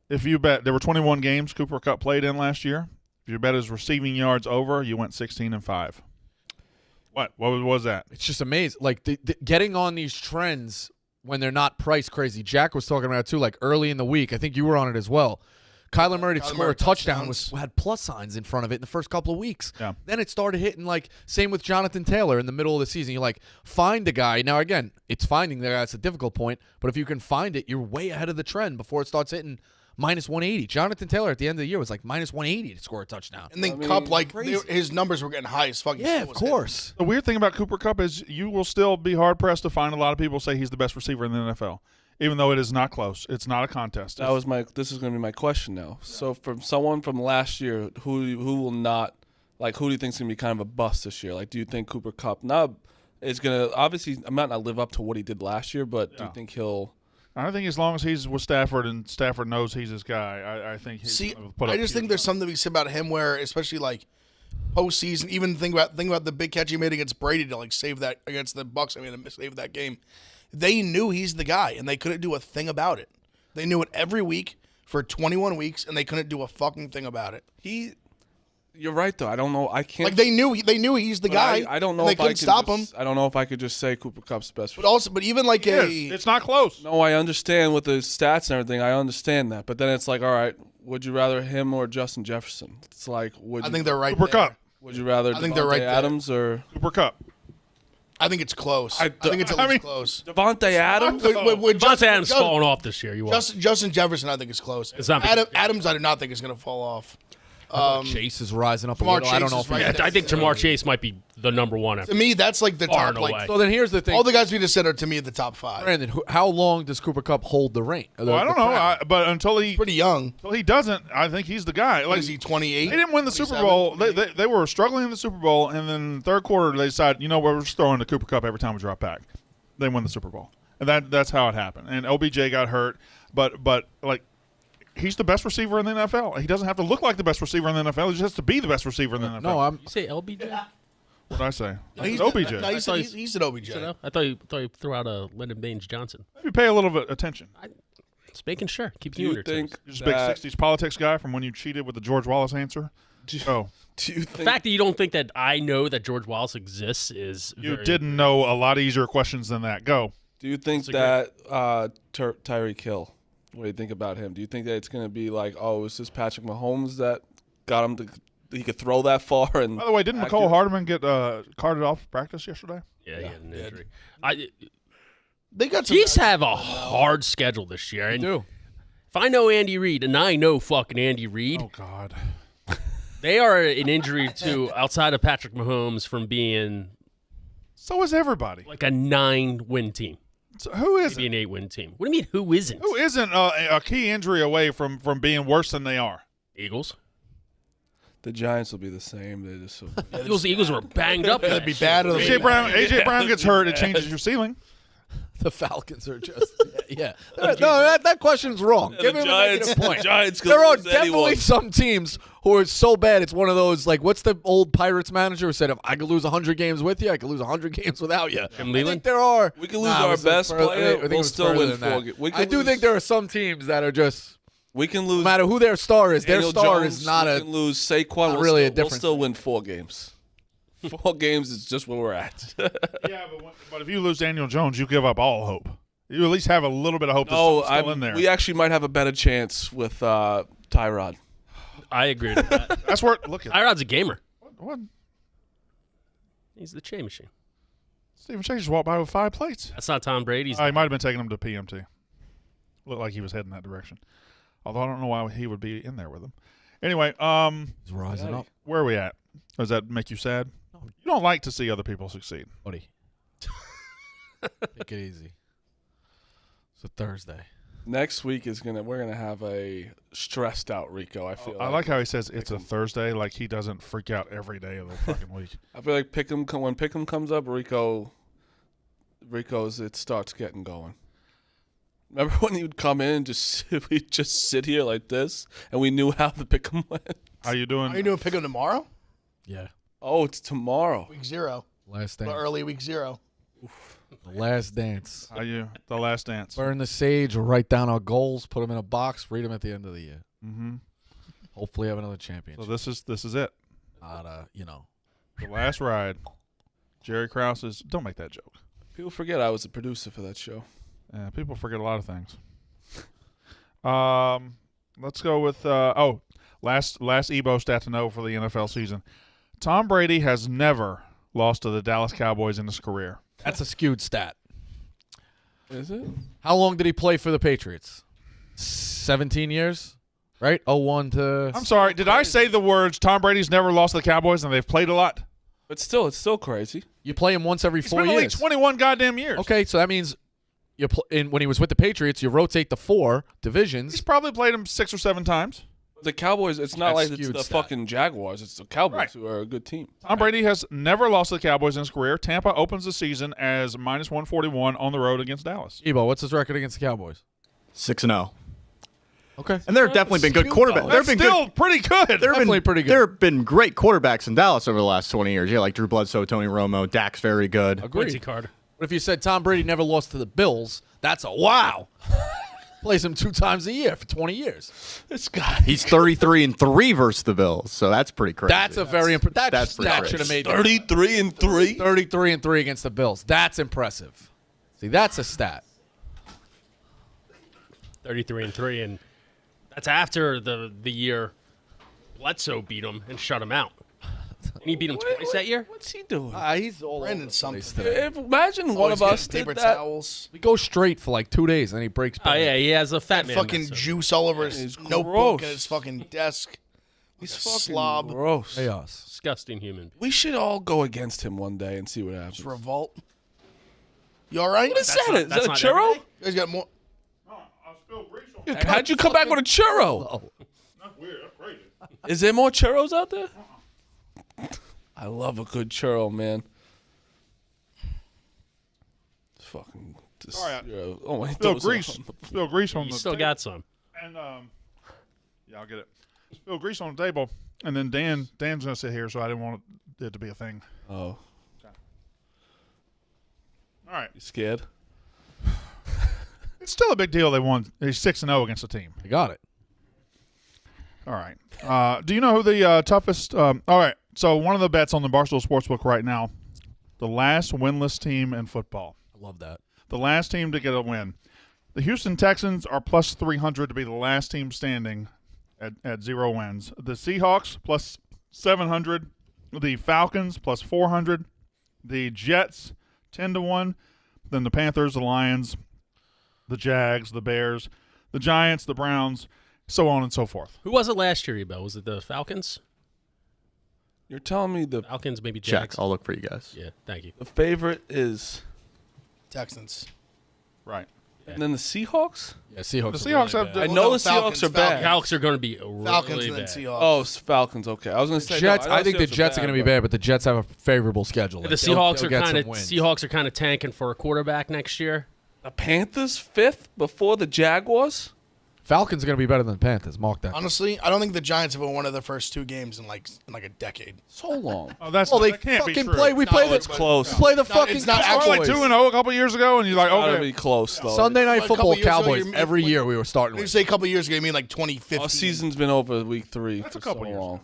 B: If you bet, there were 21 games Cooper Kupp played in last year. If you bet his receiving yards over, you went 16-5. What was that?
A: It's just amazing. Like the getting on these trends when they're not price crazy. Jack was talking about it too. Like early in the week, I think you were on it as well. Kyler Murray to score a touchdown had plus signs in front of it in the first couple of weeks.
B: Yeah.
A: Then it started hitting like same with Jonathan Taylor in the middle of the season. You like find the guy. Now again, it's finding the guy. That's a difficult point. But if you can find it, you're way ahead of the trend before it starts hitting minus 180. Jonathan Taylor at the end of the year was like minus 180 to score a touchdown.
E: And then Kupp, like his numbers were getting high as fuck.
A: Yeah, of course.
B: The weird thing about Cooper Kupp is you will still be hard pressed to find a lot of people say he's the best receiver in the NFL, even though it is not close. It's not a contest.
D: This is going to be my question now. So from someone from last year, who will not, like, who do you think is going to be kind of a bust this year? Like, do you think Cooper Kupp is going to obviously might not live up to what he did last year, but do you think he'll?
B: I think as long as he's with Stafford and Stafford knows he's his guy, I think he's gonna put up
E: I just think there's something to be said about him where, especially like postseason, even think about the big catch he made against Brady to like save that against the Bucks. I mean, to save that game. They knew he's the guy, and they couldn't do a thing about it. They knew it every week for 21 weeks, and they couldn't do a fucking thing about it.
D: You're right though. I don't know. I can't.
E: Like they knew he's the guy.
D: I don't know.
E: They
D: if
E: couldn't
D: I could
E: stop
D: just,
E: him.
D: I don't know if I could just say Cooper Kupp's best.
E: But even like
B: it's not close.
D: No, I understand with the stats and everything. I understand that, but then it's like, all right, would you rather him or Justin Jefferson? It's like,
E: I think they're right.
B: Cooper
E: there.
B: Kupp.
D: Would you rather?
E: I think they're right there.
D: Adams or
B: Cooper Kupp.
E: I think it's close. I think it's at least close.
D: Devontae Adams?
C: Devontae Adams falling off this year.
E: Justin Jefferson, I think is close.
C: It's not
E: Adams, I do not think is going to fall off.
A: Chase is rising up a
E: Jamar
A: little. I don't know
E: Chase
A: if
E: is right there.
C: I think Jamar Chase might be the number one.
E: To me, that's like the
C: Far
E: top.
C: and
E: Like,
C: away.
A: So then here's the thing.
E: all the guys we just said are to me the top 5.
A: Brandon, how long does Cooper Kupp hold the reign?
B: Well, I don't know, but until he
E: Pretty young.
B: doesn't, I think he's the guy. Like,
E: Is he 28?
B: they didn't win the Super
E: 27,
B: Bowl.
E: 28?
B: They were struggling in the Super Bowl, and then third quarter they decided, we're just throwing the Cooper Kupp every time we drop back. They win the Super Bowl. And that's how it happened. And OBJ got hurt, but like he's the best receiver in the NFL. He doesn't have to look like the best receiver in the NFL. He just has to be the best receiver in the NFL.
A: No,
C: You say LBJ?
B: What did I say?
E: He's
B: OBJ.
E: No, he's an OBJ.
C: I thought you threw out a Lyndon Baines Johnson.
B: Maybe pay a little bit attention.
C: Just making sure. Keep
D: Do
C: you on
D: you
C: your
D: think
C: toes.
B: You're just a big
D: that,
B: 60s politics guy from when you cheated with the George Wallace answer?
D: do
B: Oh,
D: you
C: The
D: think
C: fact that you don't think that I know that George Wallace exists is
B: you
C: very,
B: didn't know a lot easier questions than that. Go.
D: Do you think that Tyreek Hill? What do you think about him? Do you think that it's going to be like, oh, is this Patrick Mahomes that got him to he could throw that far? And
B: By the way, didn't McCall Hardman get carted off practice yesterday?
C: Yeah, he had an injury.
E: They got some
C: Chiefs have a hard schedule this year. And
A: do.
C: if I know Andy Reid, and I know fucking Andy Reid,
B: Oh God.
C: they are an injury to outside of Patrick Mahomes from being
B: So is everybody.
C: like a 9-win team,
B: So who isn't?
C: maybe an 8-win team. What do you mean? Who isn't?
B: Who isn't a key injury away from being worse than they are?
C: Eagles.
D: the Giants will be the same. They just
C: The Eagles were banged up.
E: That'd be bad.
B: AJ Brown gets hurt, it changes your ceiling.
A: The Falcons are just yeah. No, that question's wrong. Give him a negative point.
D: Giants
A: There are
D: lose
A: definitely
D: anyone.
A: some teams who are so bad. It's one of those like, what's the old Pirates manager who said, if I could lose 100 games with you, I could lose 100 games without you.
C: Tim
A: I
C: Leland?
A: think there are.
D: We could lose our
A: it was
D: best
A: further-
D: player,
A: I think it
D: we'll
A: was
D: still
A: further
D: win
A: than that.
D: 4 games. We
A: I
D: could
A: do
D: lose-
A: think there are some teams that are just,
D: We can
A: no
D: lose.
A: matter who their star is, their
D: Daniel
A: star
D: Jones,
A: is not
D: we
A: a.
D: can lose Saquon.
A: not
D: We'll
A: really a
D: still,
A: difference.
D: We'll still win 4 games. 4 games is just where we're at.
B: Yeah, but if you lose Daniel Jones, you give up all hope. You at least have a little bit of hope that someone's still in there.
D: we actually might have a better chance with Tyrod.
C: I agree with that.
B: That's where look at
C: Tyrod's a gamer.
B: what
C: He's the chain machine.
B: Stephen Chase just walked by with 5 plates.
C: That's not Tom Brady's.
B: He might have been taking him to PMT. Looked like he was heading that direction. Although I don't know why he would be in there with him. Anyway,
A: He's rising up,
B: where are we at? Does that make you sad? You don't like to see other people succeed.
A: buddy. Take it easy. It's a Thursday.
D: Next week we're gonna have a stressed out Rico. I feel.
B: I like how he says it's a Thursday, like he doesn't freak out every day of the fucking week.
D: I feel like when Pick'em comes up, Rico's it starts getting going. Remember when he would come in and we'd just sit here like this, and we knew how the Pick'em went.
B: How you doing?
E: Are you doing pick up tomorrow?
A: Yeah.
D: Oh, it's tomorrow.
E: Week 0.
A: Last
E: But
A: dance.
E: early week 0.
A: The last dance.
B: How you? The last dance.
A: Burn the sage, write down our goals, put them in a box, read them at the end of the year.
B: Mm-hmm.
A: Hopefully have another
B: So
A: championship.
B: this is it.
A: Not,
B: The last ride. Jerry Krause's. Don't make that joke.
D: People forget I was the producer for that show.
B: People forget a lot of things. Let's go with last Ebo stat to know for the NFL season. Tom Brady has never lost to the Dallas Cowboys in his career.
A: That's a skewed stat.
D: Is it?
A: How long did he play for the Patriots? 17 years? Right? 01 to...
B: I'm sorry, did I say the words Tom Brady's never lost to the Cowboys and they've played a lot?
D: But still, it's still crazy.
A: You play him once every
B: He's
A: 4
B: been in the league
A: years.
B: 21 goddamn years.
A: Okay, so that means when he was with the Patriots, you rotate the 4 divisions.
B: He's probably played him 6 or 7 times.
D: The Cowboys, it's not
A: That's
D: like it's
A: skewed
D: the
A: stat.
D: fucking Jaguars. It's the Cowboys
B: Right.
D: who are a good team.
B: Tom Brady has never lost to the Cowboys in his career. Tampa opens the season as minus 141 on the road against Dallas.
A: Ebo, what's his record against the Cowboys?
G: 6-0.
A: Okay.
G: And there have definitely been good quarterbacks. There have
B: That's
G: been
B: still pretty good.
G: There have
A: Definitely
G: been,
A: pretty good.
G: There have been great quarterbacks in Dallas over the last 20 years. Yeah, like Drew Bledsoe, Tony Romo, Dak's very good.
C: Quincy
A: Agreed.
C: Carter.
A: But if you said Tom Brady never lost to the Bills, that's a wow. Plays him 2 times a year for 20 years.
D: This guy.
G: He's 33-3 versus the Bills, so that's pretty crazy.
A: That's a very impressive.
G: that's pretty
A: That
G: crazy.
A: should have made
D: 33-3.
A: 33-3 against the Bills. That's impressive. See, that's a stat.
C: 33-3, and that's after the year Bledsoe beat him and shut him out. And he beat him twice that year?
D: What's he doing?
A: He's all
E: Brandon
A: over the
E: something.
A: place today.
D: Imagine one
E: Always
D: of us
E: getting
D: did
E: paper
D: that.
E: towels.
A: We go straight for like 2 days, and then he breaks.
C: Oh, yeah, he has a fat man.
E: Fucking
C: episode.
E: juice all over his
D: He's
E: notebook
D: gross.
E: and his fucking desk.
D: He's
E: a
D: fucking
E: slob.
D: gross.
A: chaos.
C: Disgusting human.
D: We should all go against him one day and see what happens.
E: Just revolt. You all right?
D: What is
C: That's
D: that?
C: not-
D: Is
C: that's
D: that a
C: not
D: churro?
C: every day?
E: You guys got more?
D: How'd you come back with a churro?
A: Oh,
B: That's weird. That's crazy.
D: Is there more churros out there? I love a good churro, man. It's fucking This,
B: All right.
D: oh my
B: Spill grease. Spill grease on
C: You
B: the
C: still
B: table.
C: got some.
B: And yeah, I'll get it. Spill grease on the table, and then Dan's gonna sit here, so I didn't want it to be a thing.
D: Oh,
B: All right,
D: you scared?
B: it's still a big deal. They won. They're 6-0 against the team.
A: I got it.
B: All right. Do you know who the toughest? All right. So one of the bets on the Barstool Sportsbook right now, the last winless team in football.
A: I love that.
B: The last team to get a win. The Houston Texans are plus 300 to be the last team standing at 0 wins. The Seahawks plus 700. The Falcons plus 400. The Jets 10-1. Then the Panthers, the Lions, the Jags, the Bears, the Giants, the Browns, so on and so forth.
C: Who was it last year, Ebo? Was it the Falcons?
D: You're telling me the
C: Falcons, maybe
G: Check.
C: Jags.
G: I'll look for you guys.
C: Yeah, thank you.
D: favorite is,
E: Texans.
B: Right.
D: and then the Seahawks.
A: Yeah, Seahawks.
B: The Seahawks
A: are really
B: have
A: bad.
D: I
B: the-
D: know
E: no,
D: the Seahawks are bad.
C: Falcons are going to be really
E: Falcons and then
C: bad.
E: Seahawks.
D: Oh, Falcons. Okay, I was gonna say
A: Jets.
D: no, know
A: I think the
D: Seahawks
A: Jets are going to be
D: but-
A: bad, but the Jets have a favorable schedule.
C: The
A: Like,
C: Seahawks
A: they'll
C: are
A: get
C: kind
A: some wins.
C: Seahawks are kind of tanking for a quarterback next year.
D: The Panthers 5th before the Jaguars.
A: Falcons are going to be better than the Panthers. Mark that.
E: Honestly, I don't think the Giants have won one of their first 2 games in like a decade.
D: So long.
B: Oh, that's
A: Well, they
B: that can't be
A: fucking
B: true.
A: play. We
E: No,
A: play the
E: it's
D: close.
A: Play the
E: It's
A: fucking
E: it's not
B: They were like
A: Cowboys.
B: 2-0 a couple years ago, and you're like,
D: Gotta
B: okay.
D: be close though.
A: Sunday night
E: Like a couple
A: football
E: years ago,
A: Cowboys.
E: you're-
A: Every year we were starting
E: When you
A: with.
E: say a couple years ago, you mean like 2015.
D: Our season's been over week 3
B: That's
D: for
B: a couple
D: so
B: years
D: long.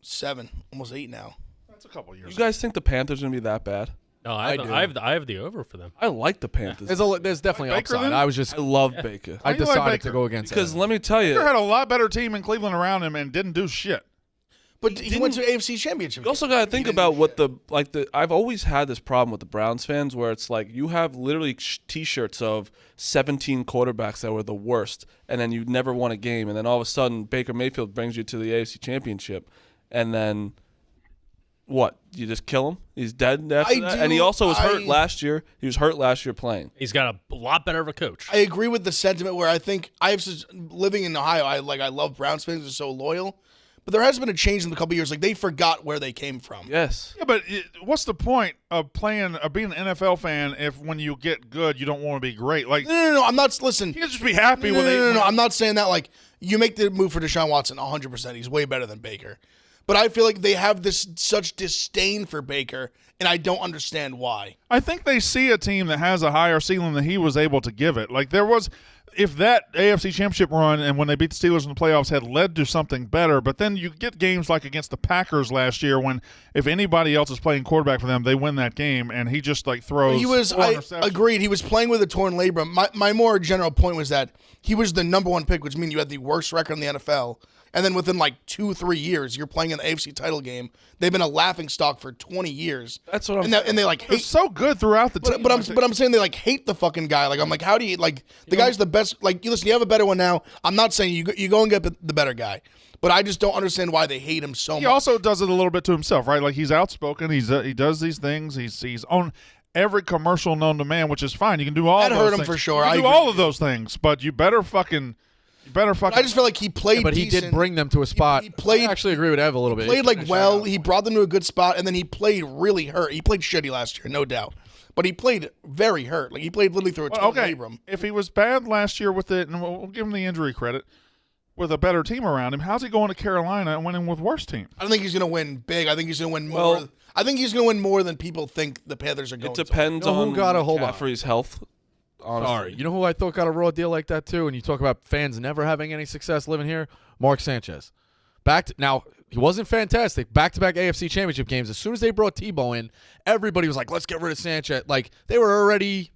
E: 7, almost 8 now.
B: That's a couple years.
D: You guys think the Panthers are gonna be that bad?
C: No,
A: I do.
C: I have the over for them.
D: I like the Panthers.
A: There's definitely
B: Like Baker
A: upside.
B: then?
A: I was just.
D: I love Baker.
A: I
B: Why do you like
A: decided
B: Baker?
A: to go against
D: Because
A: them.
D: let me tell
B: Baker
D: you,
B: had a lot better team in Cleveland around him and didn't do shit.
E: But he went to AFC Championship.
D: you also got to think about what the I've always had this problem with the Browns fans where it's like you have literally T-shirts of 17 quarterbacks that were the worst, and then you never won a game, and then all of a sudden Baker Mayfield brings you to the AFC Championship, and then what? You just kill him? He's dead after that? And he also was hurt last year. He was hurt last year playing.
C: He's got a lot better of a coach.
E: I agree with the sentiment where I think living in Ohio, I love Browns fans. They're so loyal. But there has been a change in the couple years. Like they forgot where they came from.
D: Yes.
B: Yeah, but what's the point of being an NFL fan if when you get good you don't want to be great? Like
E: No. I'm not. Listen.
B: you can just be happy
E: No,
B: with it.
E: no. I'm not saying that. Like you make the move for Deshaun Watson 100%. He's way better than Baker. But I feel like they have this such disdain for Baker, and I don't understand why.
B: I think they see a team that has a higher ceiling than he was able to give it. Like there was, if that AFC Championship run and when they beat the Steelers in the playoffs had led to something better, but then you get games like against the Packers last year when if anybody else is playing quarterback for them, they win that game, and he just like throws.
E: He was.
B: 4
E: I
B: interceptions.
E: agreed. He was playing with a torn labrum. My more general point was that he was the number 1 pick, which means you had the worst record in the NFL. And then within like 2-3 years, you're playing an AFC title game. They've been a laughing stock for 20 years.
D: That's what I'm
E: and they like
B: They're
E: hate.
B: so good throughout the team.
E: But I'm saying they like hate the fucking guy. Like I'm like, how do you like the guy's the best? Like you listen, you have a better one now. I'm not saying you go and get the better guy, but I just don't understand why they hate him so
B: He
E: much.
B: also does it a little bit to himself, right? Like he's outspoken. He does these things. He's on every commercial known to man, which is fine. You can do all.
E: That
B: those
E: hurt him
B: things.
E: for sure.
B: You
E: I
B: can do
E: agree.
B: all of those things, but you better fucking.
E: I just feel like he played.
A: But he
E: decent.
A: did bring them to a spot.
E: He played.
A: I actually agree with Ev a little bit.
E: Played like well. He brought them to a good spot, and then he played really hurt. He played shitty last year, no doubt. But he played very hurt. Like he played literally through a torn
B: Okay,
E: labrum.
B: if he was bad last year with it, and we'll give him the injury credit, with a better team around him, how's he going to Carolina and winning with worse team?
E: I don't think he's going to win big. I think he's going to win more.
D: Well-
E: I think he's going to win more than people think the Panthers are going
D: It
E: to.
D: depends
A: You know who
D: on
A: got a hold on?
D: McCaffrey's health. Honestly.
A: Sorry. You know who I thought got a raw deal like that too? And you talk about fans never having any success living here? Mark Sanchez. Now, he wasn't fantastic. Back-to-back AFC Championship games. As soon as they brought Tebow in, everybody was like, let's get rid of Sanchez. Like, they were already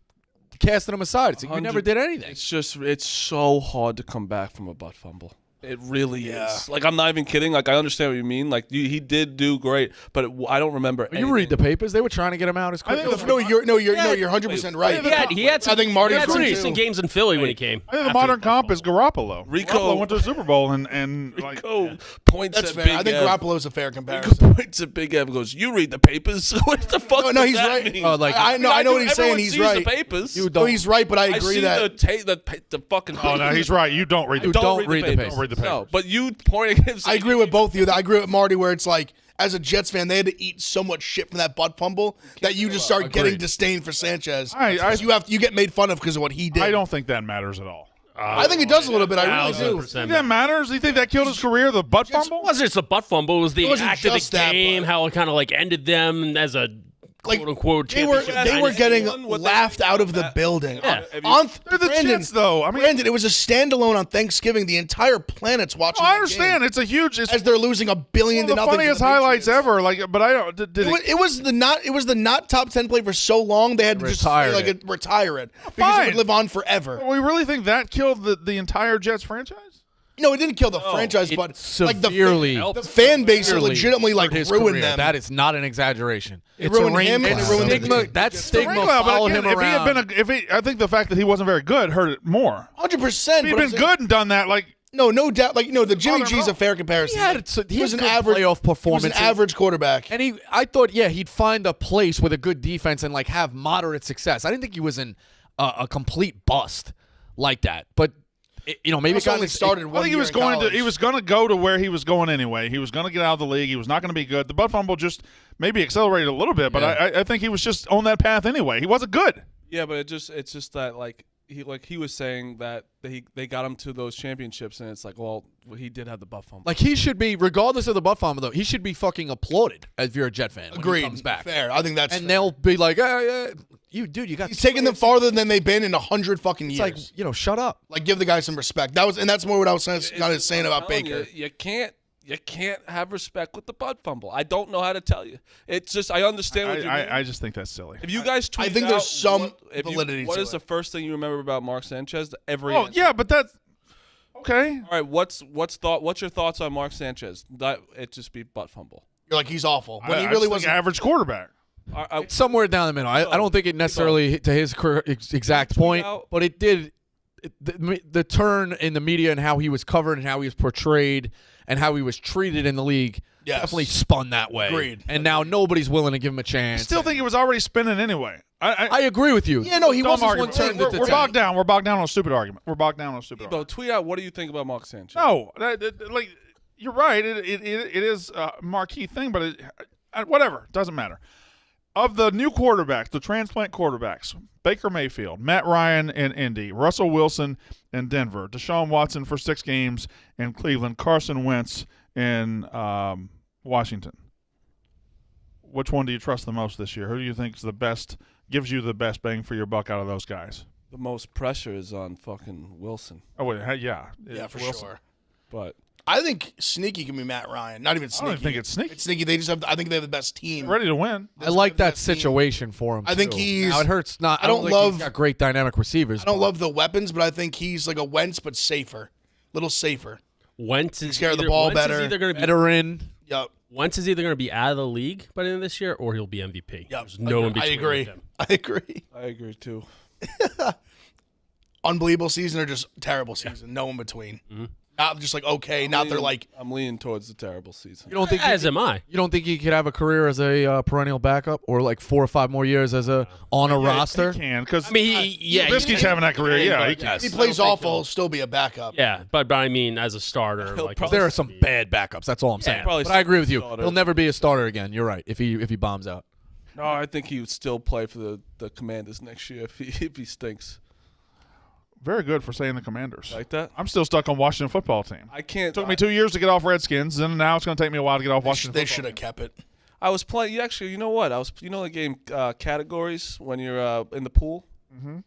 A: casting him aside. It's like, you never did anything.
D: It's so hard to come back from a butt fumble. It really is. Like, I'm not even kidding. Like, I understand what you mean. Like, he did do great, but I don't remember.
A: You read the papers. They were trying to get him out as quick
B: think
A: as
B: the-
E: No, you're 100% right.
C: He had some,
E: I think Marty's
C: he had some
E: right,
C: decent
E: too.
C: games in Philly when he came.
B: I think the modern comp is Garoppolo.
D: Rico-
B: Garoppolo went to the Super Bowl and like,
D: Rico points
E: That's
D: at
E: fair.
D: Big
E: I think
D: Ev.
E: Garoppolo's a fair
D: Rico
E: comparison.
D: points at Big Ev and goes, you read the papers? What the fuck
E: No,
D: does
E: he's
D: that
E: right.
D: mean?
A: Oh, like,
E: I know what he's saying.
D: Everyone
E: He's
D: sees
E: right.
D: the papers.
A: You
E: No,
A: don't.
E: he's right, but I
D: I
E: agree
D: see
E: that
D: the fucking
B: oh no, he's right. You don't read the
A: You
D: don't
A: don't
D: read
A: read
D: the
A: the
D: papers.
A: papers.
B: Don't read the papers.
D: No, but you pointing at him.
E: I agree with both of you. I agree with Marty where it's like, as a Jets fan, they had to eat so much shit from that butt fumble that you just start getting disdain for Sanchez. You get made fun of because of what he did.
B: I don't think that matters at all.
E: I think it does a little bit. I really do.
B: You think that matters? You think that killed his career, the butt fumble?
C: It wasn't just a butt fumble. It was the
E: wasn't
C: act of
E: just
C: the
E: that,
C: game,
E: but-
C: how it kind of like ended them as a quote-unquote
E: They were
C: championship.
E: getting
D: What they
E: laughed
D: think
E: out of
D: about
E: the
D: that.
E: building.
C: Yeah.
B: They're the Jets, though. I mean,
E: Brandon, it was a standalone on Thanksgiving. The entire planet's watching.
B: I
E: that
B: understand.
E: game
B: It's a huge. It's
E: as they're losing $1 billion
B: one of
E: to
B: the
E: nothing.
B: funniest
E: to the
B: highlights
E: Patriots.
B: ever. Like, but I don't. Did
E: It was the not top 10 play for so long they had to just
A: Retire
E: like
A: it.
E: retire it because
B: Fine.
E: it would live on forever.
B: we really think that killed the entire Jets franchise?
E: No, it didn't kill the franchise,
A: It
E: but like
A: severely
E: the fan base
A: severely
E: legitimately like
A: hurt his
E: ruined
A: career.
E: them.
A: That is not an exaggeration.
E: It ruined him and it ruined the
A: stigma.
E: team.
A: That stigma
B: Ring cloud, but
A: followed
B: again,
A: him around.
B: I think the fact that he wasn't very good hurt it more.
E: 100%.
B: If he'd been good and done that, like
E: No doubt. Like the Jimmy
B: Father
E: G's a
B: Mo-
E: fair comparison.
A: he was an
E: good
A: average playoff
E: He was
A: performance.
E: an average quarterback.
A: And I thought, he'd find a place with a good defense and like have moderate success. I didn't think he was a complete bust like that. But maybe
E: He only started
B: I
E: one
B: think he
E: year
B: was
E: in
B: going
E: college.
B: to. He was going to go to where he was going anyway. He was going to get out of the league. He was not going to be good. The butt fumble just maybe accelerated a little bit, but I think he was just on that path anyway. He wasn't good.
D: Yeah, but it's just that he was saying that they got him to those championships, and it's like, well, he did have the butt fumble.
A: Like he should be, regardless of the butt fumble, though, he should be fucking applauded if you're a Jet fan. When
E: Agreed.
A: he comes back.
E: Fair. I think that's
A: And
E: fair.
A: they'll be like, you got.
E: He's taking them farther than they've been in 100 fucking
A: It's
E: years.
A: like, shut up.
E: Like, give the guy some respect. That's more what I was kind of saying about
D: telling
E: Baker.
D: You can't have respect with the butt fumble. I don't know how to tell you. It's just I understand what you mean.
B: I just think that's silly.
D: If you guys tweet
E: I think
D: out
E: there's some
D: what
E: validity to
D: is
E: it.
D: the first thing you remember about Mark Sanchez?
B: Oh yeah, but that's okay.
D: All right, what's your thoughts on Mark Sanchez? That it just be butt fumble.
E: You're like, he's awful. When he
B: I
E: really
B: just
E: was
B: think average quarterback.
A: It's somewhere down the middle. I don't think it necessarily hit to his exact point,
D: out-
A: but it did. The turn in the media and how he was covered and how he was portrayed and how he was treated in the league
E: Yes.
A: definitely spun that way.
E: Agreed.
A: And now nobody's willing to give him a
B: I
A: chance.
B: still think it was already spinning anyway.
A: I agree with you.
E: Yeah, no, he
B: Dumb
E: wasn't
B: argument.
E: one thing.
B: We're bogged down. We're bogged down on a stupid argument. We're bogged down on a stupid
D: Bro,
B: argument.
D: tweet out what do you think about Mark Sanchez?
B: No, like you're right. It is a marquee thing, but whatever, doesn't matter. Of the new quarterbacks, the transplant quarterbacks, Baker Mayfield, Matt Ryan in Indy, Russell Wilson in Denver, Deshaun Watson for 6 games in Cleveland, Carson Wentz in Washington. Which one do you trust the most this year? Who do you think is the best, gives you the best bang for your buck out of those guys?
D: The most pressure is on fucking Wilson,
B: Oh, wait, yeah.
E: Yeah,
B: it's
E: for
B: Wilson.
E: sure.
D: but
E: I think sneaky can be Matt Ryan. Not even
B: I
E: sneaky.
B: don't think it's sneaky.
E: It's sneaky. They just have. I think they have the best team.
B: Ready to win.
A: I like that
E: Best team.
A: situation for him.
E: I think
A: too.
E: he's-
A: Now it hurts not.
E: I don't
A: think
E: love-
A: He's got great dynamic receivers.
E: I don't
A: but
E: love the weapons, but I think he's like a Wentz, but safer, little safer.
C: Wentz is
E: care of the
C: either-
E: ball
C: Wentz is
E: better.
C: either gonna be
A: veteran.
E: Yep.
C: Wentz is either going to be out of the league by the end of this year, or he'll be MVP.
E: Yep.
C: There's no in between.
E: I agree.
C: with him.
E: I agree.
D: I agree too.
E: Unbelievable season or just terrible season. No in between. Not just like okay. Not they're like
D: I'm leaning towards the terrible season.
A: You don't think?
C: As am I.
A: You don't think he could have a career as a perennial backup, or like 4 or 5 more years as a on a roster?
B: He can, because
C: I mean, he
B: Trubisky's having that career. Yeah, he can.
E: if he plays awful, he'll still be a backup.
C: Yeah, but I mean, as a starter,
D: He'll
C: like
D: probably-
A: There are some bad backups. That's all I'm saying.
D: probably
A: But I agree with you.
D: starter.
A: He'll never be a starter again. You're right. If he bombs out.
D: No, I think he would still play for the Commanders next year if he stinks
B: Very good for saying the Commanders.
D: like that.
B: I'm still stuck on Washington football team.
D: I can't.
B: Took me 2 years to get off Redskins, and now it's going to take me a while to get off Washington
E: They
B: football
E: should have
B: team.
E: kept it.
D: I was playing. You know what? The game categories when you're in the pool.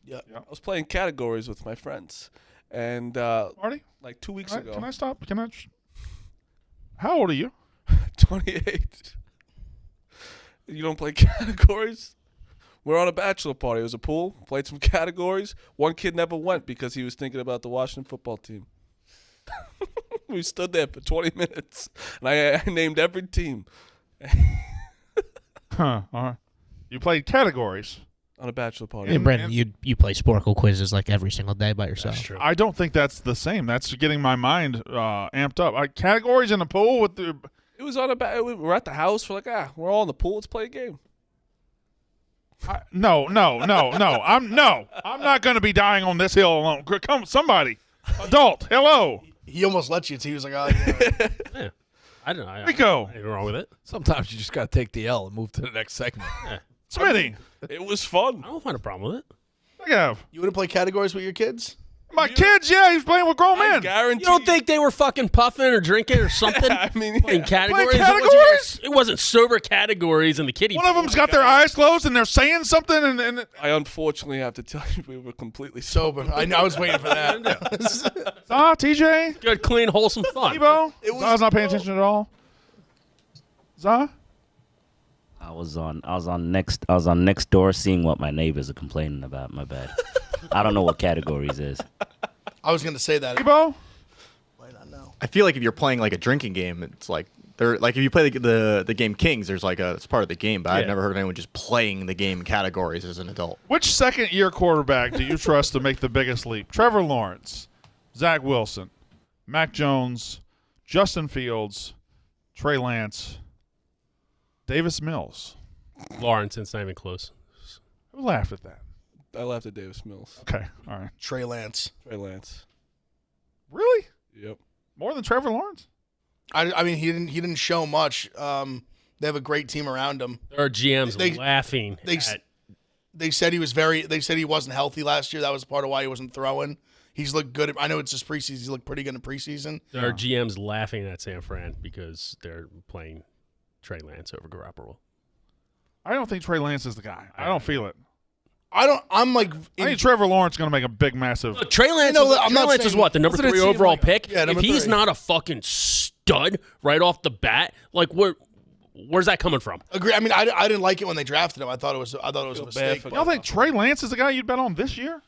E: Yeah.
D: I was playing categories with my friends, and
B: Marty,
D: like 2 weeks
B: can
D: ago.
B: I stop? How old are you?
D: 28. You don't play categories? We're on a bachelor party. It was a pool. Played some categories. One kid never went because he was thinking about the Washington football team. We stood there for 20 minutes, and I named every team
B: Huh. All right. You played categories.
D: on a bachelor party.
F: Hey, Brendan, you play Sporkle quizzes like every single day by yourself.
E: That's true.
B: I don't think that's the same. That's getting my mind amped up. Categories in the pool with the.
D: It was on a we're at the house. We're like, we're all in the pool. Let's play a game.
B: No. I'm not going to be dying on this hill alone. Come, somebody, adult. Hello.
E: He almost let you. He was like, "Oh, yeah."
C: Yeah. I don't know.
B: Rico.
C: Anything wrong with it?
A: Sometimes you just got to take the L and move to the next segment.
B: Smitty.
D: It was fun.
C: I don't find a problem with it.
B: Big F.
E: You wouldn't play categories with your kids?
B: My kids, yeah, he's playing with grown
D: I
B: men.
D: guarantee.
C: You don't think they were fucking puffing or drinking or something?
D: I mean,
C: In
D: yeah.
C: categories?
B: categories?
C: It wasn't sober categories in the kiddie.
B: One of them's got their eyes closed and they're saying something, and
D: I unfortunately have to tell you we were completely
E: Sober. I know. I was waiting for that.
B: TJ,
C: Good, clean, wholesome fun.
B: Evo, Zah's not paying attention at all. Zah,
H: I was on next door seeing what my neighbors are complaining about. My bad. I don't know what categories is.
E: I was going to say that.
B: Evo.
E: Might not know.
G: I feel like if you're playing like a drinking game, it's like they're like if you play the game Kings, there's like it's part of the game. But I've never heard of anyone just playing the game categories as an adult.
B: Which second-year quarterback do you trust to make the biggest leap? Trevor Lawrence, Zach Wilson, Mac Jones, Justin Fields, Trey Lance, Davis Mills.
C: Lawrence, it's not even close.
B: Who laughed at that?
D: I laughed at Davis Mills.
B: Okay, all right.
E: Trey Lance.
D: Trey Lance.
B: Really?
D: Yep.
B: More than Trevor Lawrence?
E: I mean, he didn't show much. They have a great team around him.
C: There are GMs
E: They-
C: laughing
E: they-
C: at
E: They said he wasn't healthy last year. That was part of why he wasn't throwing. He's looked good. I know it's his preseason. He's looked pretty good in preseason.
C: there are GMs laughing at San Fran because they're playing Trey Lance over Garoppolo.
B: I don't think Trey Lance is the guy. I don't feel it.
E: I'm like,
B: I think Trevor Lawrence is going to make a big, massive.
C: Look, Trey Lance,
E: You know,
C: was,
E: I'm
C: Trey
E: not
C: Lance
E: saying-
C: is what, the number
A: Doesn't it
C: 3
A: seem
C: overall
A: like
C: pick?
E: Yeah,
C: if
E: number
C: he's
E: 3.
C: not a fucking stud right off the bat, like where's that coming from?
E: agree. I mean, I didn't like it when they drafted him. I thought it was a
D: Feel bad
E: mistake.
D: for
E: but
B: Y'all think Trey Lance is the guy you'd bet on this year?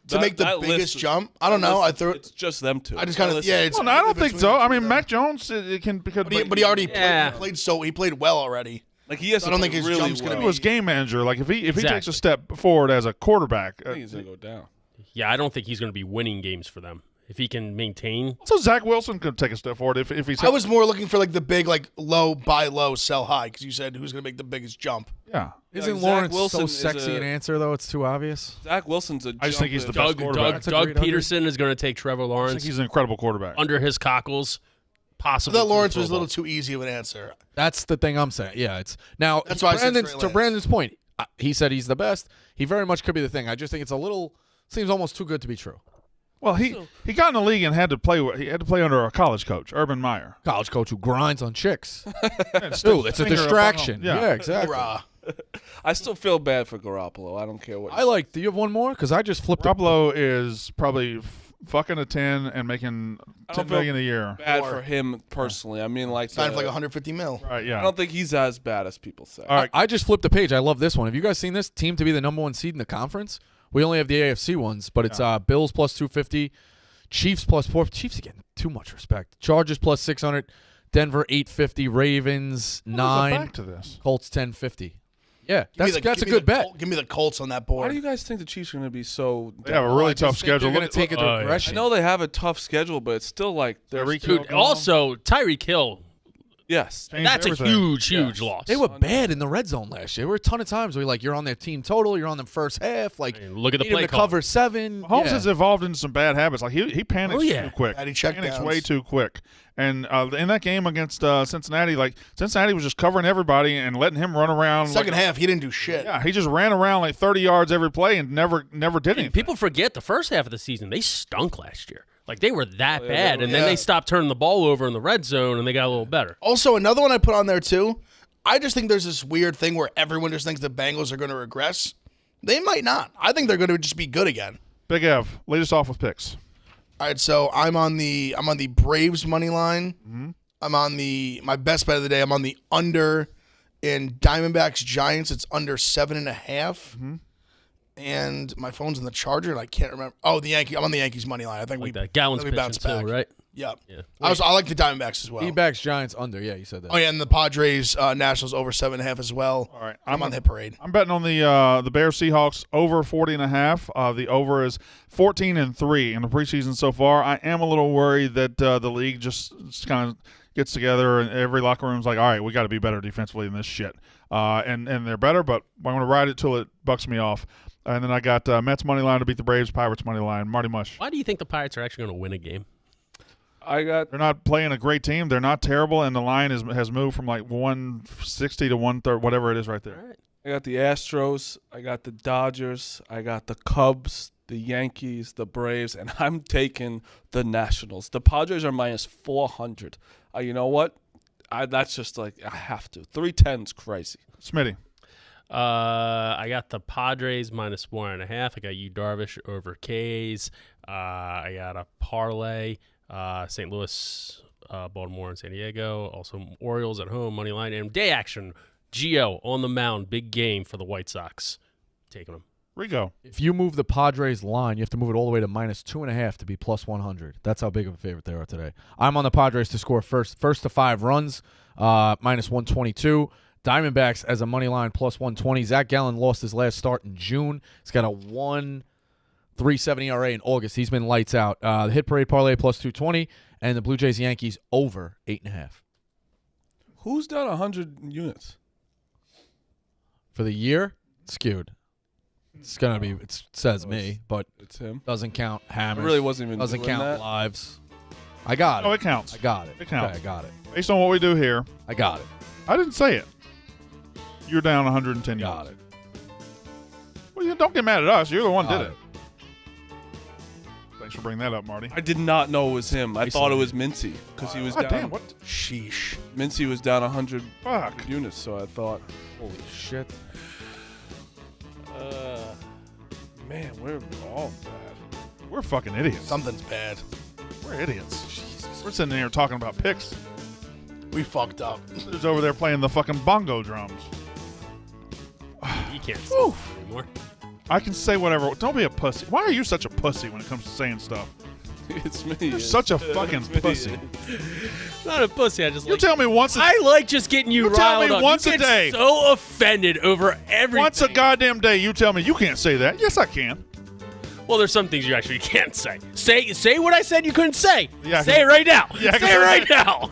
E: to make the
D: that list
E: biggest
D: is-
E: jump, I don't know. I threw it.
D: It's just them two.
E: I just kind of It's
B: Well, no, I don't think
E: between
B: so.
E: the
B: I
E: two
B: mean,
E: of them.
B: Mac Jones, it can because
E: But he already
C: Yeah.
E: played. He played well already.
D: Like he has.
E: I don't
D: to
E: think
D: play
E: his
D: really
E: jump's gonna
D: well.
B: he was game manager. Like if he takes a
C: Exactly.
B: step forward as a quarterback,
D: I think he's gonna go down.
C: Yeah, I don't think he's going to be winning games for them. If he can maintain.
B: so Zach Wilson could take a step forward if he's.
E: I was more looking for like the big low, buy low, sell high because you said who's going to make the biggest jump.
B: yeah.
A: Isn't
D: Zach
A: Lawrence
D: Wilson
A: so
D: is
A: sexy
D: a-
A: an answer though? It's too obvious.
D: Zach Wilson's a.
B: I just think he's the
D: jumper.
B: best quarterback.
A: That's a
C: Doug
A: great under.
C: Peterson is going to take Trevor
B: I think
C: Lawrence
B: he's an incredible quarterback.
C: under his cockles,
E: I
C: possibly.
E: thought
C: to the
E: Lawrence
C: Pro
E: was a
C: Bowl.
E: little too easy of an answer.
A: That's the thing I'm saying. Yeah, it's now.
E: That's why I said Trey
A: To
E: Lance.
A: Brandon's point, he said he's the best. He very much could be the thing. I just think it's a little seems almost too good to be true.
B: Well, he got in the league and had to play. He had to play under a college coach, Urban Meyer.
A: College coach who grinds on chicks.
B: And
A: Dude, it's a
B: finger up on
A: distraction.
B: him.
A: Yeah, exactly.
E: Hurrah.
D: I still feel bad for Garoppolo. I don't care what.
A: I like. Do you have one more? Because I just flipped.
B: Garoppolo is probably fucking a 10 and making
D: I don't
B: $10 million a year.
D: bad for him personally. I mean, like
E: Signed for like 150 mil.
B: Right? Yeah.
D: I don't think he's as bad as people say.
B: All right.
A: I just flipped the page. I love this one. Have you guys seen this team to be the number 1 seed in the conference? We only have the AFC ones, but it's Bills plus 250, Chiefs plus 4. Chiefs again, too much respect. Chargers plus 600, Denver 850, Ravens
B: We'll go
A: 9,
B: back to this.
A: Colts 1050. Yeah,
E: Give me
A: that's a
E: give me
A: good
E: the
A: bet.
E: Give me the Colts on that board.
D: Why do you guys think the Chiefs are going to be so?
B: They have a really tough schedule.
A: They're going to take a
C: yeah.
A: regression.
D: I know they have a tough schedule, but it's still like they're
B: Tyreek
D: still,
B: Hill.
C: Dude, also, Tyreek Hill,
D: yes.
B: Changed
C: that's
B: everything.
C: a huge loss.
A: They were bad in the red zone last year. There were a ton of times where you're on their team total, you're on them first half. Like,
C: I mean, look at the
A: need 'em
C: play
A: to
C: call.
A: cover 7.
B: Holmes
A: yeah.
B: has evolved into some bad habits. Like he panics
C: Oh, yeah.
B: too quick.
E: Patty
B: Panics
E: checkdowns.
B: way too quick. And in that game against Cincinnati, like Cincinnati was just covering everybody and letting him run around.
E: Second
B: like,
E: half, he didn't do shit.
B: Yeah, he just ran around like 30 yards every play and never did anything.
C: People forget the first half of the season, they stunk last year. Like, they were that bad, and then
E: Yeah.
C: they stopped turning the ball over in the red zone, and they got a little better.
E: Also, another one I put on there too. I just think there's this weird thing where everyone just thinks the Bengals are going to regress. They might not. I think they're going to just be good again.
B: Big F, lead us off with picks.
E: All right, so I'm on the Braves money line.
B: Mm-hmm.
E: I'm on my best bet of the day. I'm on the under in Diamondbacks Giants. It's under 7.5.
B: Mm-hmm.
E: And my phone's in the charger, and I can't remember. Oh, the Yankee. I'm on the Yankees money line. I think
C: Like that. Gallon's
E: we
C: pitching
E: bounce
C: too,
E: back.
C: right?
E: Yep.
C: Yeah.
E: I like the Diamondbacks as well.
A: D-backs, Giants under. Yeah, you said that.
E: Oh yeah, and the Padres Nationals over 7.5 as well.
B: All right,
E: I'm on the hit parade.
B: I'm betting on the Bears Seahawks over 40.5. The over is 14-3 in the preseason so far. I am a little worried that the league just kind of gets together and every locker room's like, all right, we got to be better defensively than this shit. And they're better, but I'm going to ride it till it bucks me off. And then I got Mets money line to beat the Braves, Pirates money line. Marty Mush.
C: Why do you think the Pirates are actually going to win a game?
B: They're not playing a great team. They're not terrible, and the line has moved from like 160 to 130, whatever it is right there.
C: All right.
D: I got the Astros. I got the Dodgers. I got the Cubs, the Yankees, the Braves, and I'm taking the Nationals. The Padres are minus 400. You know what? That's just like I have to. 310's crazy.
B: Smitty.
C: I got the Padres minus 1.5. I got Yu Darvish over K's. I got a parlay. St. Louis, Baltimore, and San Diego. Also Orioles at home, money line, and day action. Gio on the mound, big game for the White Sox. Taking them.
B: Rigo.
A: If you move the Padres line, you have to move it all the way to minus 2.5 to be plus 100. That's how big of a favorite they are today. I'm on the Padres to score first to 5 runs, minus 122. Diamondbacks as a money line plus 120. Zach Gallen lost his last start in June. He's got a 1.37 ERA in August. He's been lights out. The hit parade parlay plus 220, and the Blue Jays Yankees over 8.5.
D: Who's done 100 units?
A: For the year, skewed. It's gonna be. It says me, but
D: It's him.
A: doesn't count hammers.
D: It really wasn't even
A: doesn't
D: doing
A: count
D: that.
A: lives. I got it.
B: Oh, it counts.
A: I got it.
B: It counts.
A: Okay, I got it.
B: Based on what we do here,
A: I got it.
B: I didn't say it. You're down 110
A: Got
B: yards.
A: it.
B: Well, you don't get mad at us. You're the one who
A: Got
B: did it. Thanks for bringing that up, Marty.
D: I did not know it was him. I thought it was Mincy because he was
B: God
D: down.
B: damn, what?
E: Sheesh.
D: Mincy was down 100
B: Fuck.
D: units, so I thought,
A: Holy shit.
D: man, we're all bad.
B: We're fucking idiots.
E: Something's bad.
B: We're idiots. We're sitting here talking about picks.
E: We fucked up.
B: Who's over there playing the fucking bongo drums?
C: You can't say anymore.
B: I can say whatever. Don't be a pussy. Why are you such a pussy when it comes to saying stuff?
D: It's me.
B: You're such a fucking pussy.
C: Not a pussy. I just
B: You
C: like.
B: tell me once a,
C: I like just getting you
B: You tell
C: riled
B: me
C: up.
B: once
C: You
B: a
C: get
B: day.
C: so offended over everything.
B: once a goddamn day you tell me you can't say that. Yes, I can.
C: Well, there's some things you actually can't say. Say what I said you couldn't say.
B: Yeah,
C: say it right now.
B: Yeah,
C: say it right now.